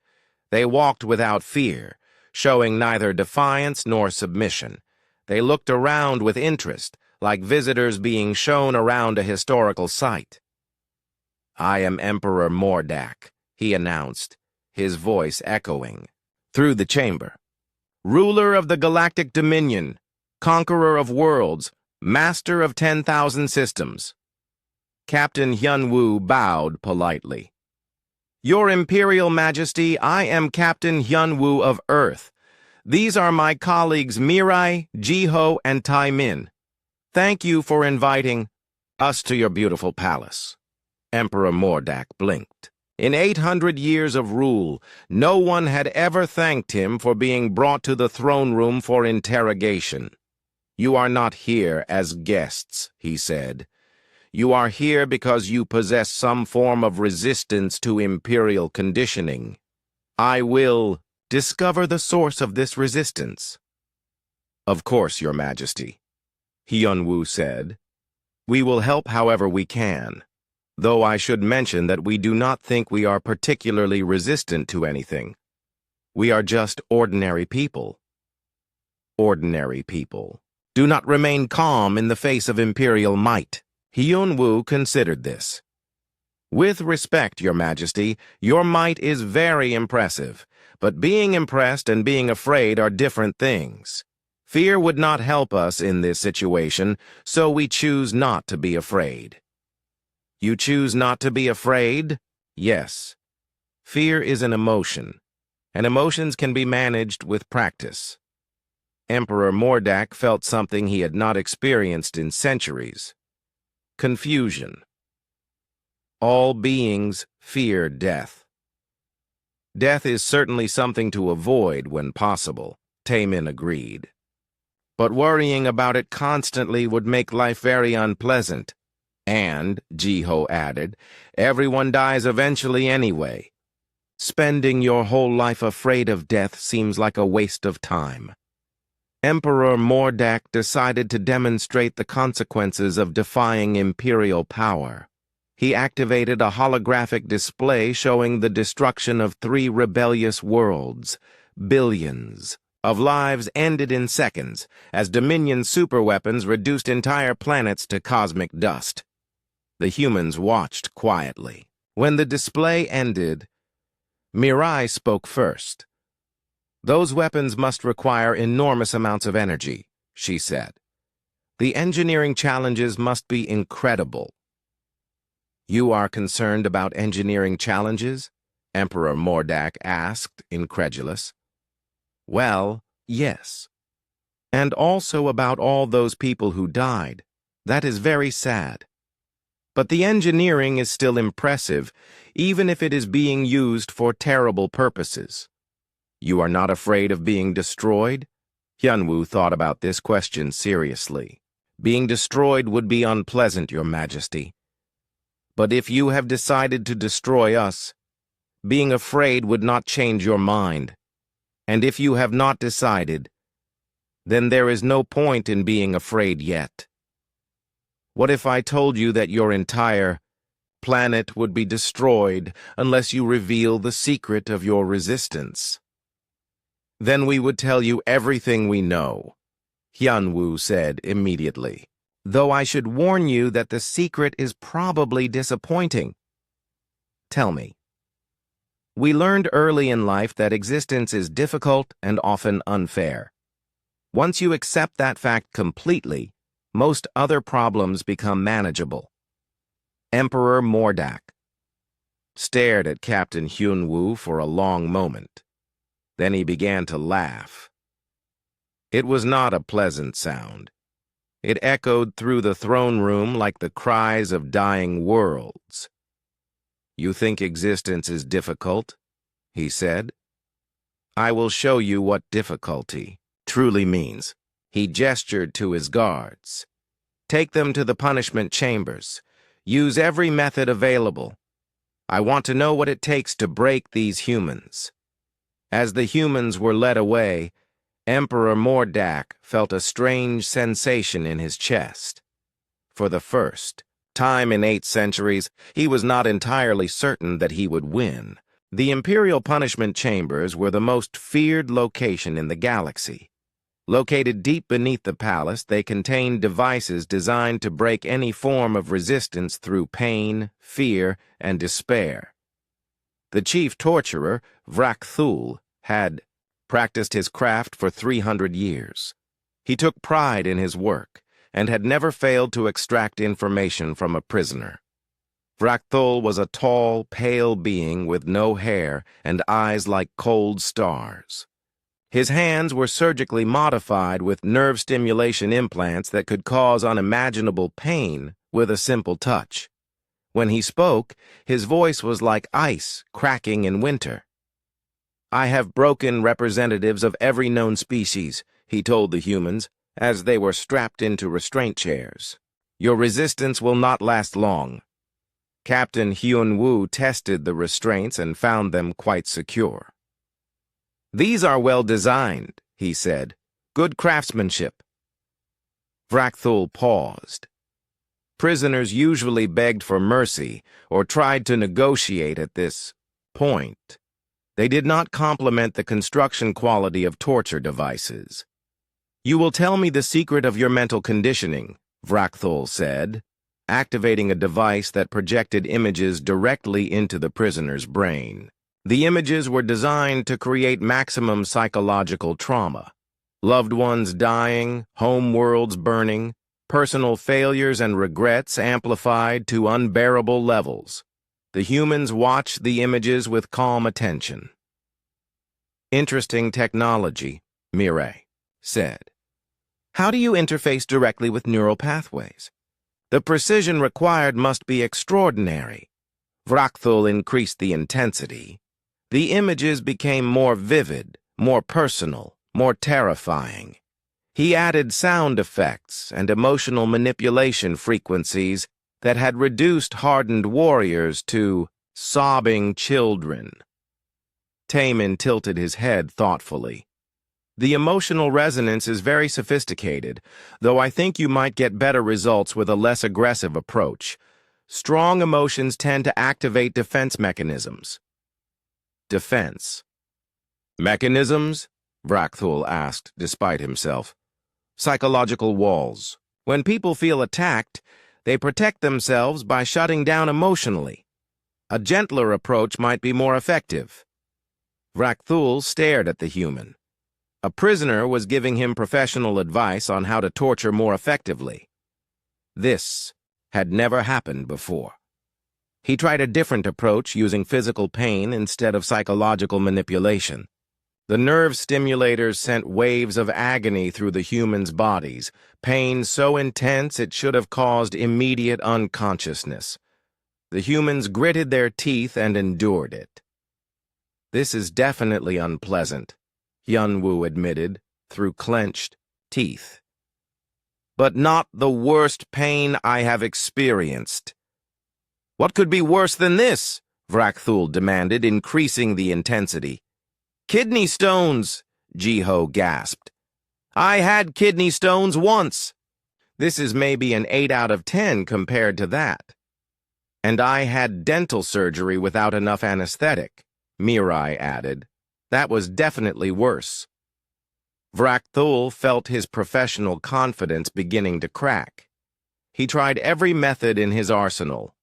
They walked without fear, showing neither defiance nor submission. They looked around with interest, like visitors being shown around a historical site. "I am Emperor Mordak," he announced, his voice echoing through the chamber. "Ruler of the Galactic Dominion, conqueror of worlds, master of 10,000 systems." Captain Hyunwoo bowed politely. "Your Imperial Majesty, I am Captain Hyunwoo of Earth. These are my colleagues Mirai, Jiho, and Taemin. Thank you for inviting us to your beautiful palace." Emperor Mordak blinked. In 800 years of rule, no one had ever thanked him for being brought to the throne room for interrogation. "You are not here as guests," he said. "You are here because you possess some form of resistance to imperial conditioning. I will discover the source of this resistance." "Of course, Your Majesty," Hyunwoo said. "We will help however we can, though I should mention that we do not think we are particularly resistant to anything. We are just ordinary people." Ordinary people do not remain calm in the face of imperial might. Hyunwoo considered this. "With respect, Your Majesty, your might is very impressive, but being impressed and being afraid are different things. Fear would not help us in this situation, so we choose not to be afraid. You choose not to be afraid? Yes. Fear is an emotion, and emotions can be managed with practice. Emperor Mordak felt something he had not experienced in centuries. Confusion. All beings fear death. Death is certainly something to avoid when possible, Taemin agreed. But worrying about it constantly would make life very unpleasant. And, Jiho added, everyone dies eventually anyway. Spending your whole life afraid of death seems like a waste of time. Emperor Mordak decided to demonstrate the consequences of defying imperial power. He activated a holographic display showing the destruction of 3 rebellious worlds. Billions of lives ended in seconds as Dominion superweapons reduced entire planets to cosmic dust. The humans watched quietly. When the display ended, Mirai spoke first. Those weapons must require enormous amounts of energy, she said. The engineering challenges must be incredible. You are concerned about engineering challenges? Emperor Mordak asked, incredulous. Well, yes. And also about all those people who died. That is very sad. But the engineering is still impressive, even if it is being used for terrible purposes. You are not afraid of being destroyed? Hyunwoo thought about this question seriously. Being destroyed would be unpleasant, Your Majesty. But if you have decided to destroy us, being afraid would not change your mind. And if you have not decided, then there is no point in being afraid yet. What if I told you that your entire planet would be destroyed unless you reveal the secret of your resistance? Then we would tell you everything we know, Hyunwoo said immediately. Though I should warn you that the secret is probably disappointing. Tell me. We learned early in life that existence is difficult and often unfair. Once you accept that fact completely, most other problems become manageable. Emperor Mordak stared at Captain Hyunwoo for a long moment. Then he began to laugh. It was not a pleasant sound. It echoed through the throne room like the cries of dying worlds. You think existence is difficult? He said. I will show you what difficulty truly means. He gestured to his guards. Take them to the punishment chambers. Use every method available. I want to know what it takes to break these humans. As the humans were led away, Emperor Mordak felt a strange sensation in his chest. For the first time in 8 centuries, he was not entirely certain that he would win. The Imperial Punishment Chambers were the most feared location in the galaxy. Located deep beneath the palace, they contained devices designed to break any form of resistance through pain, fear, and despair. The chief torturer, Vrakthul, had practiced his craft for 300 years. He took pride in his work and had never failed to extract information from a prisoner. Vrakthul was a tall, pale being with no hair and eyes like cold stars. His hands were surgically modified with nerve stimulation implants that could cause unimaginable pain with a simple touch. When he spoke, his voice was like ice cracking in winter. I have broken representatives of every known species, he told the humans, as they were strapped into restraint chairs. Your resistance will not last long. Captain Hyunwoo tested the restraints and found them quite secure. These are well designed, he said. Good craftsmanship. Vrakthul paused. Prisoners usually begged for mercy or tried to negotiate at this point. They did not compliment the construction quality of torture devices. You will tell me the secret of your mental conditioning, Vrakthul said, activating a device that projected images directly into the prisoner's brain. The images were designed to create maximum psychological trauma. Loved ones dying, home worlds burning, personal failures and regrets amplified to unbearable levels. The humans watched the images with calm attention. "Interesting technology," Mireille said. "How do you interface directly with neural pathways? The precision required must be extraordinary." Vrakthul increased the intensity. The images became more vivid, more personal, more terrifying. He added sound effects and emotional manipulation frequencies that had reduced hardened warriors to sobbing children. Taemin tilted his head thoughtfully. "The emotional resonance is very sophisticated, though I think you might get better results with a less aggressive approach. Strong emotions tend to activate defense mechanisms." "Defense mechanisms?" Vrakthul asked, despite himself. "Psychological walls. When people feel attacked, they protect themselves by shutting down emotionally. A gentler approach might be more effective." Vrakthul stared at the human. A prisoner was giving him professional advice on how to torture more effectively. This had never happened before. He tried a different approach using physical pain instead of psychological manipulation. The nerve stimulators sent waves of agony through the humans' bodies, pain so intense it should have caused immediate unconsciousness. The humans gritted their teeth and endured it. "This is definitely unpleasant," Hyunwoo admitted through clenched teeth. "But not the worst pain I have experienced." "What could be worse than this?" Vrakthul demanded, increasing the intensity. "Kidney stones," Jiho gasped. "I had kidney stones once." "This is maybe an 8 out of 10 compared to that." "And I had dental surgery without enough anesthetic," Mirai added. "That was definitely worse." Vrakthul felt his professional confidence beginning to crack. He tried every method in his arsenal.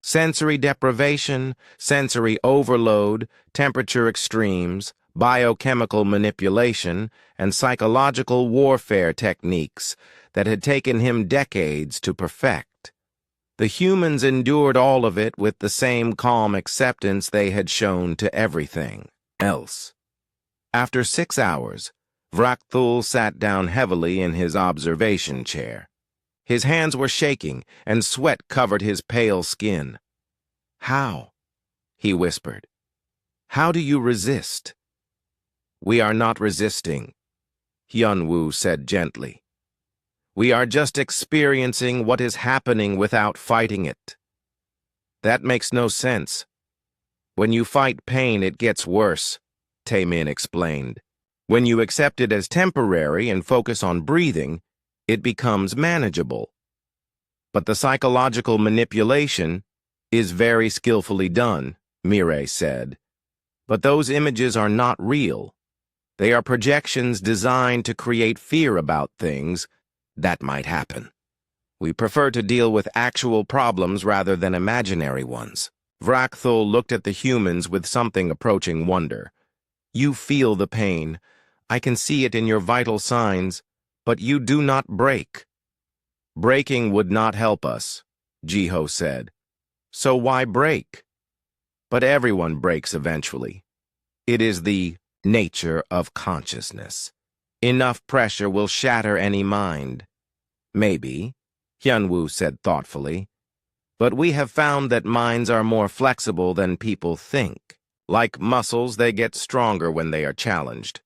Sensory deprivation, sensory overload, temperature extremes, biochemical manipulation, and psychological warfare techniques that had taken him decades to perfect. The humans endured all of it with the same calm acceptance they had shown to everything else. After 6 hours, Vrakthul sat down heavily in his observation chair. His hands were shaking, and sweat covered his pale skin. "How?" he whispered. "How do you resist?" "We are not resisting," Hyunwoo said gently. "We are just experiencing what is happening without fighting it." "That makes no sense. When you fight pain, it gets worse," Taemin explained. "When you accept it as temporary and focus on breathing, it becomes manageable. But the psychological manipulation is very skillfully done," Mireille said. "But those images are not real. They are projections designed to create fear about things that might happen. We prefer to deal with actual problems rather than imaginary ones." Vrakthul looked at the humans with something approaching wonder. "You feel the pain. I can see it in your vital signs, but you do not break." "Breaking would not help us," Jiho said. "So why break?" "But everyone breaks eventually. It is the nature of consciousness. Enough pressure will shatter any mind." "Maybe," Hyunwoo said thoughtfully. "But we have found that minds are more flexible than people think. Like muscles, they get stronger when they are challenged."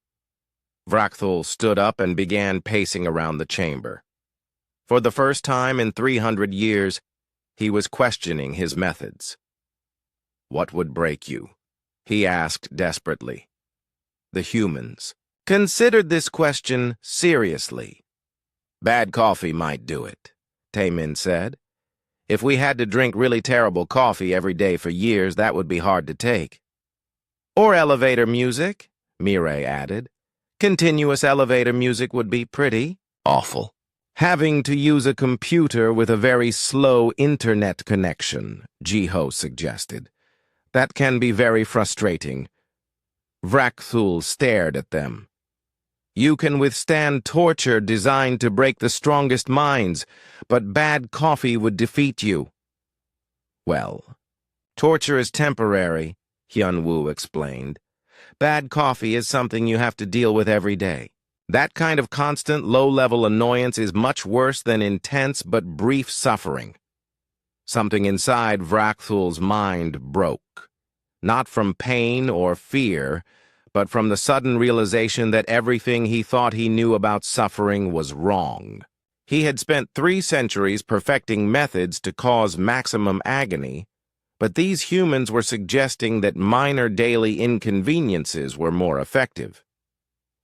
Vrakthul stood up and began pacing around the chamber. For the first time in 300 years, he was questioning his methods. "What would break you?" he asked desperately. The humans considered this question seriously. "Bad coffee might do it," Taemin said. "If we had to drink really terrible coffee every day for years, that would be hard to take." "Or elevator music," Mireille added. "Continuous elevator music would be pretty awful." "Having to use a computer with a very slow internet connection," Jiho suggested. "That can be very frustrating." Vrakthul stared at them. You can withstand torture designed to break the strongest minds, but bad coffee would defeat you. Well, torture is temporary, Hyun-woo explained. Bad coffee is something you have to deal with every day. That kind of constant, low-level annoyance is much worse than intense but brief suffering. Something inside Vrakthul's mind broke. Not from pain or fear, but from the sudden realization that everything he thought he knew about suffering was wrong. He had spent 3 centuries perfecting methods to cause maximum agony, but these humans were suggesting that minor daily inconveniences were more effective.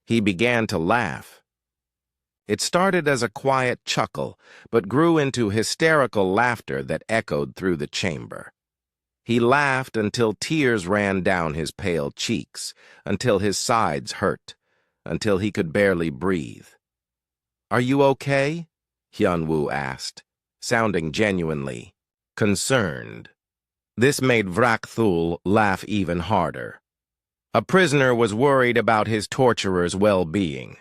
He began to laugh. It started as a quiet chuckle, but grew into hysterical laughter that echoed through the chamber. He laughed until tears ran down his pale cheeks, until his sides hurt, until he could barely breathe. "Are you okay?" Hyun-woo asked, sounding genuinely concerned. This made Vrakthul laugh even harder. A prisoner was worried about his torturer's well-being.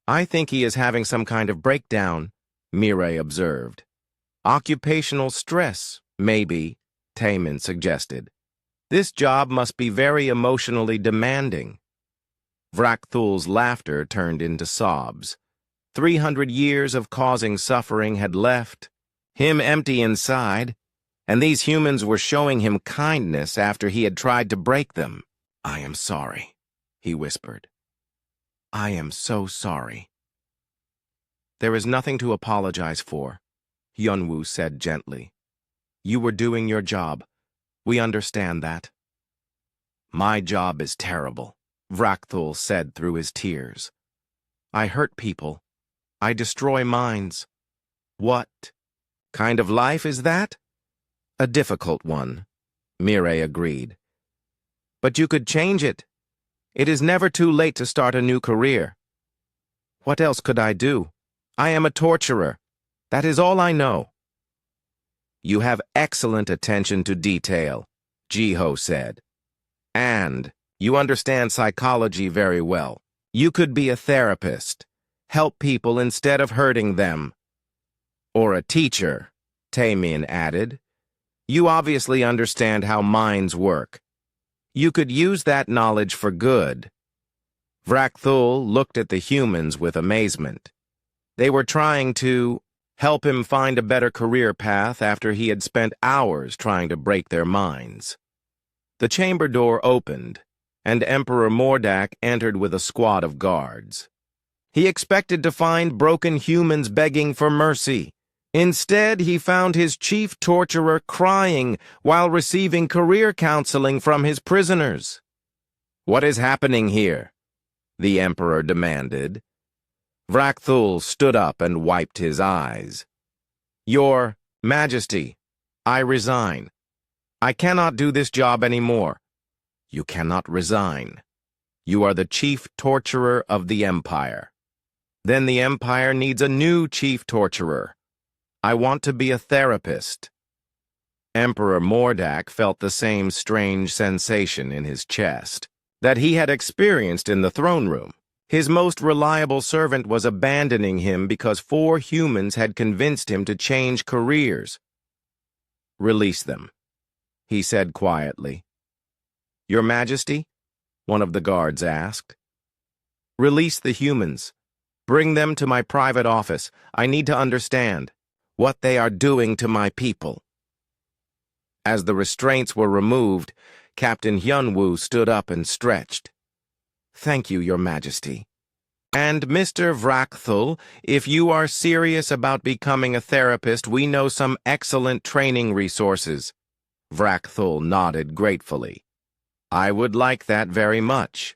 "I think he is having some kind of breakdown," Mireille observed. "Occupational stress, maybe," Taemin suggested. "This job must be very emotionally demanding." Vrakthul's laughter turned into sobs. 300 years of causing suffering had left him empty inside, and these humans were showing him kindness after he had tried to break them. "I am sorry," he whispered. "I am so sorry." "There is nothing to apologize for," Hyun-woo said gently. "You were doing your job. We understand that." "My job is terrible," Vrakthul said through his tears. "I hurt people. I destroy minds." "What kind of life is that?" "A difficult one," Mireille agreed. "But you could change it. It is never too late to start a new career." "What else could I do? I am a torturer. That is all I know." "You have excellent attention to detail," Jiho said. "And you understand psychology very well. You could be a therapist, help people instead of hurting them." "Or a teacher," Taemin added. "You obviously understand how minds work. You could use that knowledge for good." Vrakthul looked at the humans with amazement. They were trying to help him find a better career path after he had spent hours trying to break their minds. The chamber door opened, and Emperor Mordak entered with a squad of guards. He expected to find broken humans begging for mercy. Instead, he found his chief torturer crying while receiving career counseling from his prisoners. "What is happening here?" the Emperor demanded. Vrakthul stood up and wiped his eyes. "Your Majesty, I resign. I cannot do this job anymore." "You cannot resign. You are the chief torturer of the Empire. Then the Empire needs a new chief torturer. I want to be a therapist." Emperor Mordak felt the same strange sensation in his chest that he had experienced in the throne room. His most reliable servant was abandoning him because 4 humans had convinced him to change careers. "Release them," he said quietly. "Your Majesty?" one of the guards asked. "Release the humans. Bring them to my private office. I need to understand what they are doing to my people." As the restraints were removed, Captain Hyun-woo stood up and stretched. "Thank you, Your Majesty. And Mr. Vrakthul, if you are serious about becoming a therapist, we know some excellent training resources." Vrakthul nodded gratefully. "I would like that very much."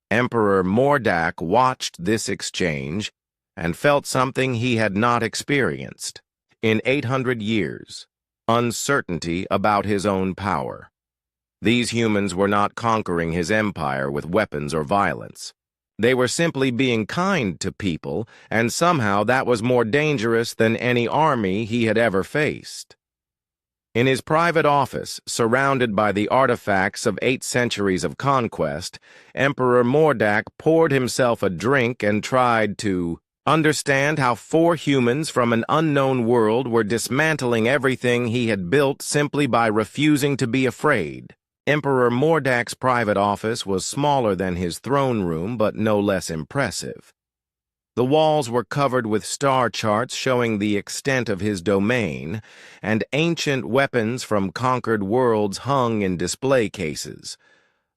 Emperor Mordak watched this exchange and felt something he had not experienced in 800 years, uncertainty about his own power. These humans were not conquering his empire with weapons or violence. They were simply being kind to people, and somehow that was more dangerous than any army he had ever faced. In his private office, surrounded by the artifacts of 8 centuries of conquest, Emperor Mordak poured himself a drink and tried to understand how 4 humans from an unknown world were dismantling everything he had built simply by refusing to be afraid. Emperor Mordak's private office was smaller than his throne room, but no less impressive. The walls were covered with star charts showing the extent of his domain, and ancient weapons from conquered worlds hung in display cases.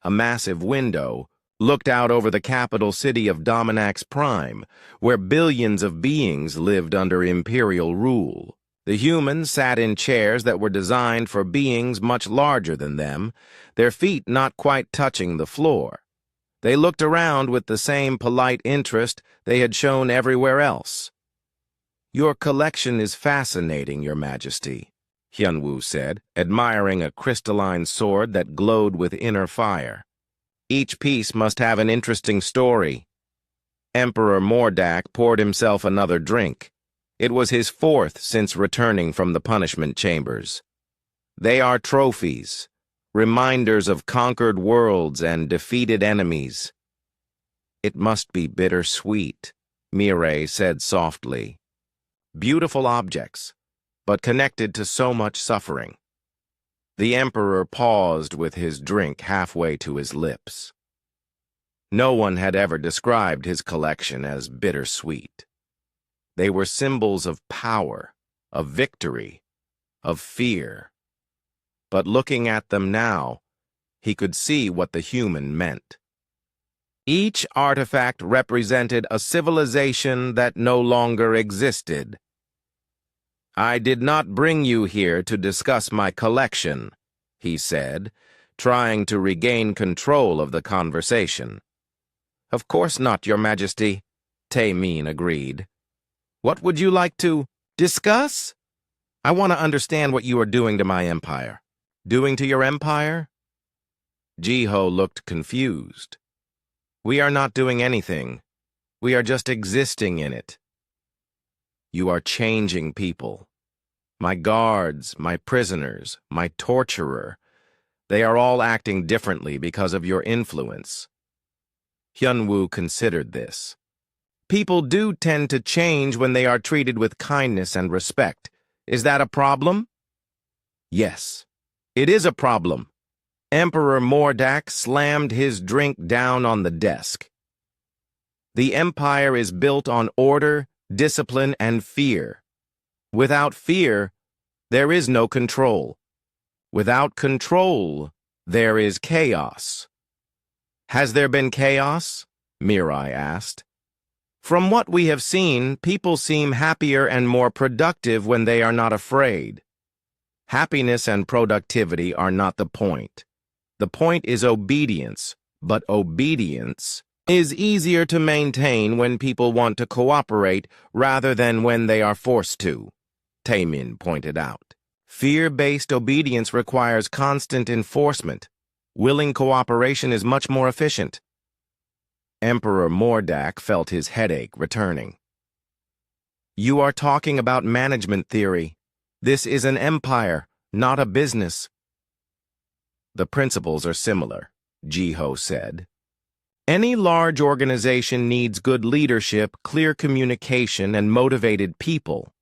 A massive window looked out over the capital city of Dominax Prime, where billions of beings lived under imperial rule. The humans sat in chairs that were designed for beings much larger than them, their feet not quite touching the floor. They looked around with the same polite interest they had shown everywhere else. "Your collection is fascinating, Your Majesty," Hyunwoo said, admiring a crystalline sword that glowed with inner fire. "Each piece must have an interesting story." Emperor Mordak poured himself another drink. It was his 4th since returning from the punishment chambers. "They are trophies, reminders of conquered worlds and defeated enemies." "It must be bittersweet," Mireille said softly. "Beautiful objects, but connected to so much suffering." The Emperor paused with his drink halfway to his lips. No one had ever described his collection as bittersweet. They were symbols of power, of victory, of fear. But looking at them now, he could see what the human meant. Each artifact represented a civilization that no longer existed. "I did not bring you here to discuss my collection," he said, trying to regain control of the conversation. "Of course not, Your Majesty," Taemin agreed. "What would you like to discuss?" "I want to understand what you are doing to my empire." "Doing to your empire?" Jiho looked confused. "We are not doing anything. We are just existing in it." "You are changing people. My guards, my prisoners, my torturer, they are all acting differently because of your influence." Hyunwoo considered this. "People do tend to change when they are treated with kindness and respect. Is that a problem?" "Yes. It is a problem." Emperor Mordak slammed his drink down on the desk. "The empire is built on order, discipline, and fear. Without fear, there is no control. Without control, there is chaos." "Has there been chaos?" Mirai asked. "From what we have seen, people seem happier and more productive when they are not afraid." "Happiness and productivity are not the point. The point is obedience, but obedience is easier to maintain when people want to cooperate rather than when they are forced to," Taemin pointed out. "Fear-based obedience requires constant enforcement. Willing cooperation is much more efficient." Emperor Mordak felt his headache returning. "You are talking about management theory. This is an empire, not a business." "The principles are similar," Jiho said. "Any large organization needs good leadership, clear communication, and motivated people.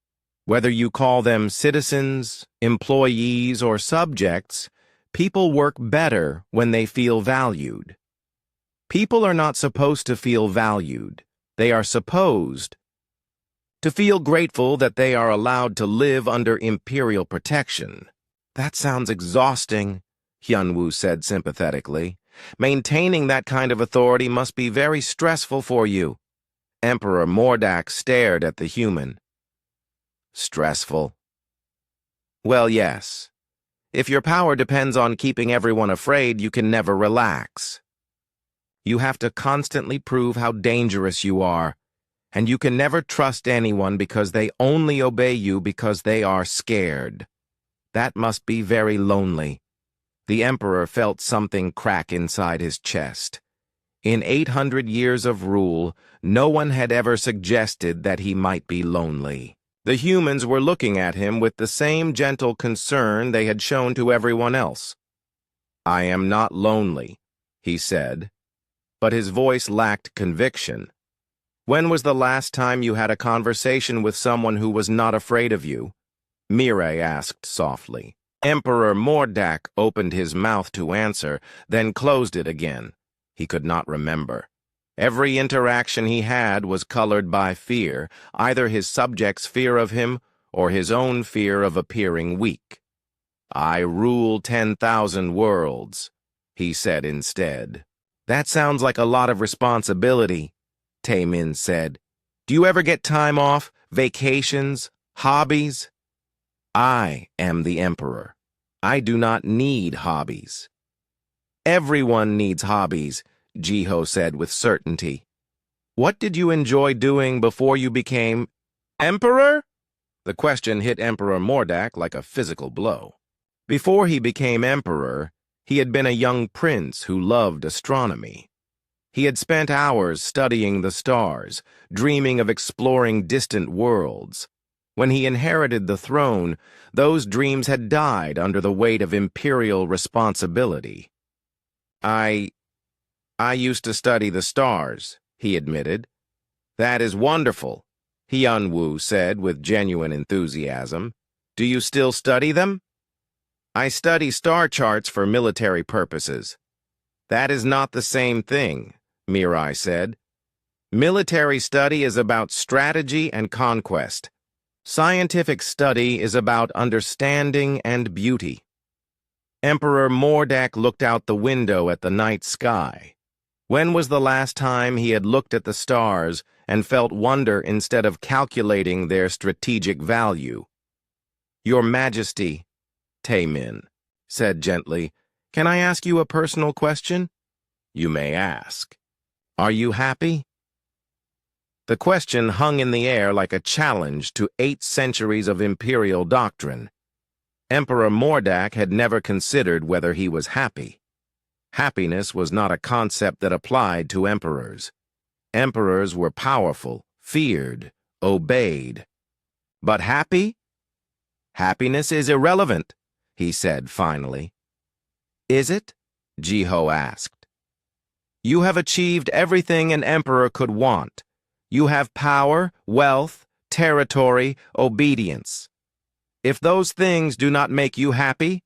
Whether you call them citizens, employees, or subjects, people work better when they feel valued. People are not supposed to feel valued. They are supposed to feel grateful that they are allowed to live under imperial protection." "That sounds exhausting," Hyunwoo said sympathetically. "Maintaining that kind of authority must be very stressful for you." Emperor Mordak stared at the human. "Stressful?" "Well, yes. If your power depends on keeping everyone afraid, you can never relax. You have to constantly prove how dangerous you are, and you can never trust anyone because they only obey you because they are scared. That must be very lonely." The Emperor felt something crack inside his chest. In 800 years of rule, no one had ever suggested that he might be lonely. The humans were looking at him with the same gentle concern they had shown to everyone else. "I am not lonely," he said, but his voice lacked conviction. "When was the last time you had a conversation with someone who was not afraid of you?" Mirai asked softly. Emperor Mordak opened his mouth to answer, then closed it again. He could not remember. Every interaction he had was colored by fear, either his subjects' fear of him or his own fear of appearing weak. "I rule 10,000 worlds," he said instead. "That sounds like a lot of responsibility," Taemin said. "Do you ever get time off, vacations, hobbies?" "I am the Emperor. I do not need hobbies." "Everyone needs hobbies," Jiho said with certainty. "What did you enjoy doing before you became Emperor?" The question hit Emperor Mordak like a physical blow. Before he became Emperor, he had been a young prince who loved astronomy. He had spent hours studying the stars, dreaming of exploring distant worlds. When he inherited the throne, those dreams had died under the weight of imperial responsibility. I used to study the stars," he admitted. "That is wonderful," Hyunwoo said with genuine enthusiasm. "Do you still study them?" "I study star charts for military purposes." "That is not the same thing," Mirai said. "Military study is about strategy and conquest. Scientific study is about understanding and beauty." Emperor Mordak looked out the window at the night sky. When was the last time he had looked at the stars and felt wonder instead of calculating their strategic value? "Your Majesty," Taemin said gently, "can I ask you a personal question?" "You may ask." "Are you happy?" The question hung in the air like a challenge to 8 centuries of imperial doctrine. Emperor Mordak had never considered whether he was happy. Happiness was not a concept that applied to emperors. Emperors were powerful, feared, obeyed. But happy? "Happiness is irrelevant," he said finally. "Is it?" Jiho asked. "You have achieved everything an emperor could want. You have power, wealth, territory, obedience. If those things do not make you happy,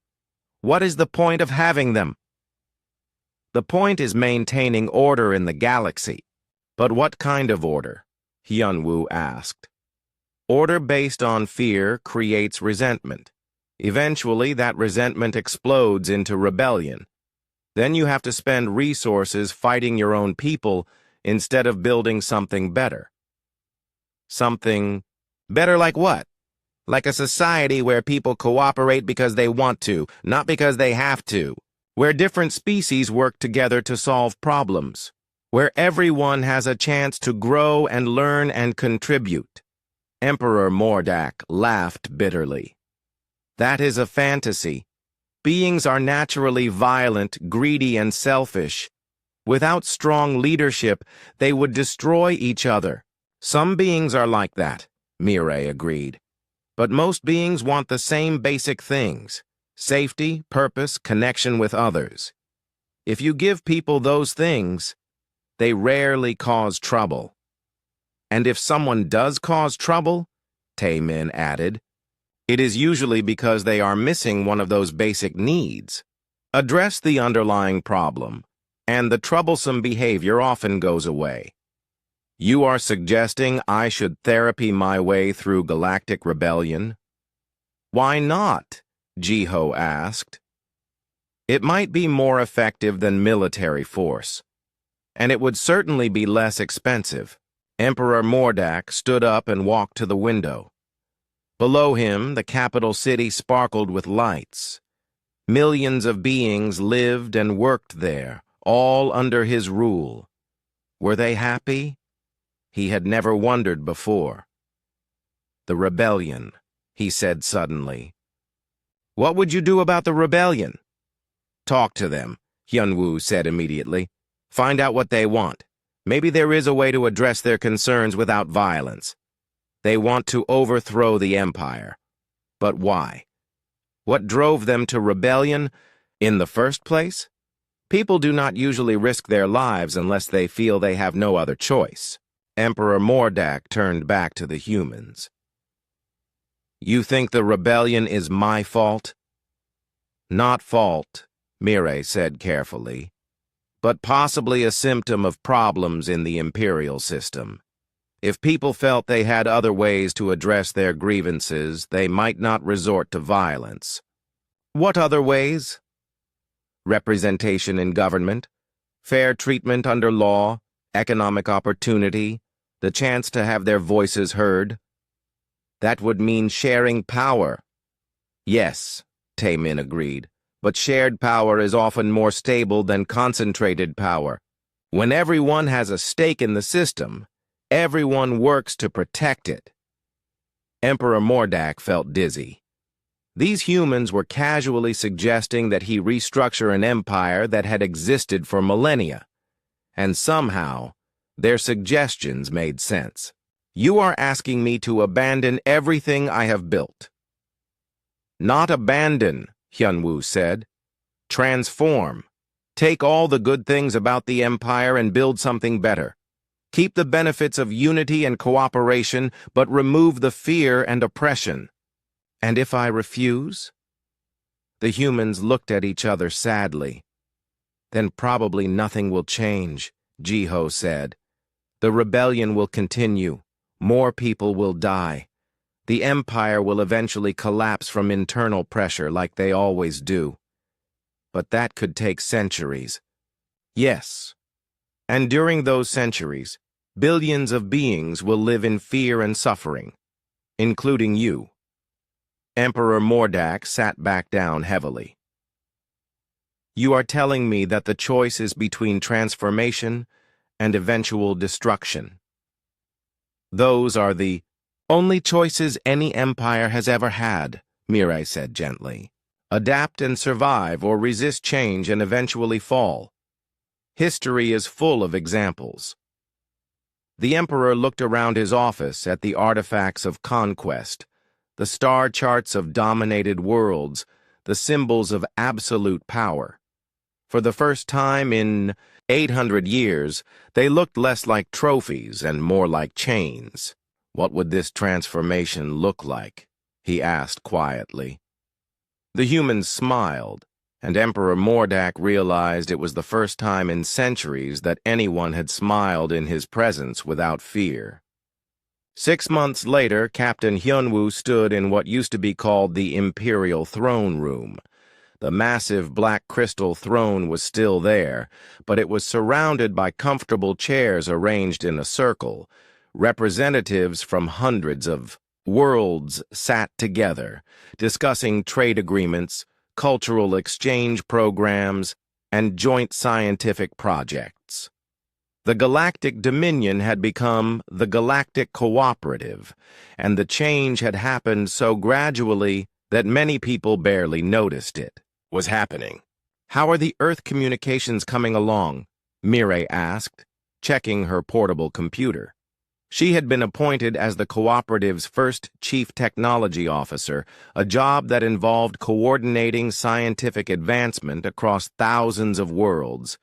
what is the point of having them?" "The point is maintaining order in the galaxy." "But what kind of order?" Hyunwoo asked. "Order based on fear creates resentment. Eventually, that resentment explodes into rebellion. Then you have to spend resources fighting your own people instead of building something better." "Something better like what?" "Like a society where people cooperate because they want to, not because they have to. Where different species work together to solve problems. Where everyone has a chance to grow and learn and contribute." Emperor Mordak laughed bitterly. "That is a fantasy. Beings are naturally violent, greedy, and selfish. Without strong leadership, they would destroy each other." "Some beings are like that," Mirai agreed. "But most beings want the same basic things: safety, purpose, connection with others. If you give people those things, they rarely cause trouble." "And if someone does cause trouble," Taemin added, "it is usually because they are missing one of those basic needs. Address the underlying problem, and the troublesome behavior often goes away." "You are suggesting I should therapy my way through galactic rebellion?" "Why not?" Jiho asked. "It might be more effective than military force, and it would certainly be less expensive." Emperor Mordak stood up and walked to the window. Below him, the capital city sparkled with lights. Millions of beings lived and worked there, all under his rule. Were they happy? He had never wondered before. "The rebellion," he said suddenly. "What would you do about the rebellion?" "Talk to them," Hyunwoo said immediately. "Find out what they want. Maybe there is a way to address their concerns without violence." They want to overthrow the empire. But why? What drove them to rebellion in the first place? People do not usually risk their lives unless they feel they have no other choice. Emperor Mordak turned back to the humans. You think the rebellion is my fault? Not fault, Mire said carefully, but possibly a symptom of problems in the imperial system. If people felt they had other ways to address their grievances, they might not resort to violence. What other ways? Representation in government, fair treatment under law, economic opportunity, the chance to have their voices heard. That would mean sharing power. Yes, Taemin agreed, but shared power is often more stable than concentrated power. When everyone has a stake in the system, everyone works to protect it. Emperor Mordak felt dizzy. These humans were casually suggesting that he restructure an empire that had existed for millennia, and somehow their suggestions made sense. You are asking me to abandon everything I have built. Not abandon, Hyunwoo said. Transform. Take all the good things about the empire and build something better. Keep the benefits of unity and cooperation, but remove the fear and oppression. And if I refuse? The humans looked at each other sadly. Then probably nothing will change, Jiho said. The rebellion will continue. More people will die. The empire will eventually collapse from internal pressure like they always do. But that could take centuries. Yes. And during those centuries, billions of beings will live in fear and suffering, including you. Emperor Mordak sat back down heavily. You are telling me that the choice is between transformation and eventual destruction. Those are the only choices any empire has ever had, Mirai said gently. Adapt and survive or resist change and eventually fall. History is full of examples. The Emperor looked around his office at the artifacts of conquest, the star charts of dominated worlds, the symbols of absolute power. For the first time in 800 years, they looked less like trophies and more like chains. What would this transformation look like? He asked quietly. The humans smiled, and Emperor Mordak realized it was the first time in centuries that anyone had smiled in his presence without fear. 6 months later, Captain Hyunwoo stood in what used to be called the Imperial Throne Room. The massive black crystal throne was still there, but it was surrounded by comfortable chairs arranged in a circle. Representatives from hundreds of worlds sat together, discussing trade agreements, cultural exchange programs, and joint scientific projects. The Galactic Dominion had become the Galactic Cooperative, and the change had happened so gradually that many people barely noticed it was happening. How are the Earth communications coming along? Mirai asked, checking her portable computer. She had been appointed as the Cooperative's first Chief Technology Officer, a job that involved coordinating scientific advancement across thousands of worlds.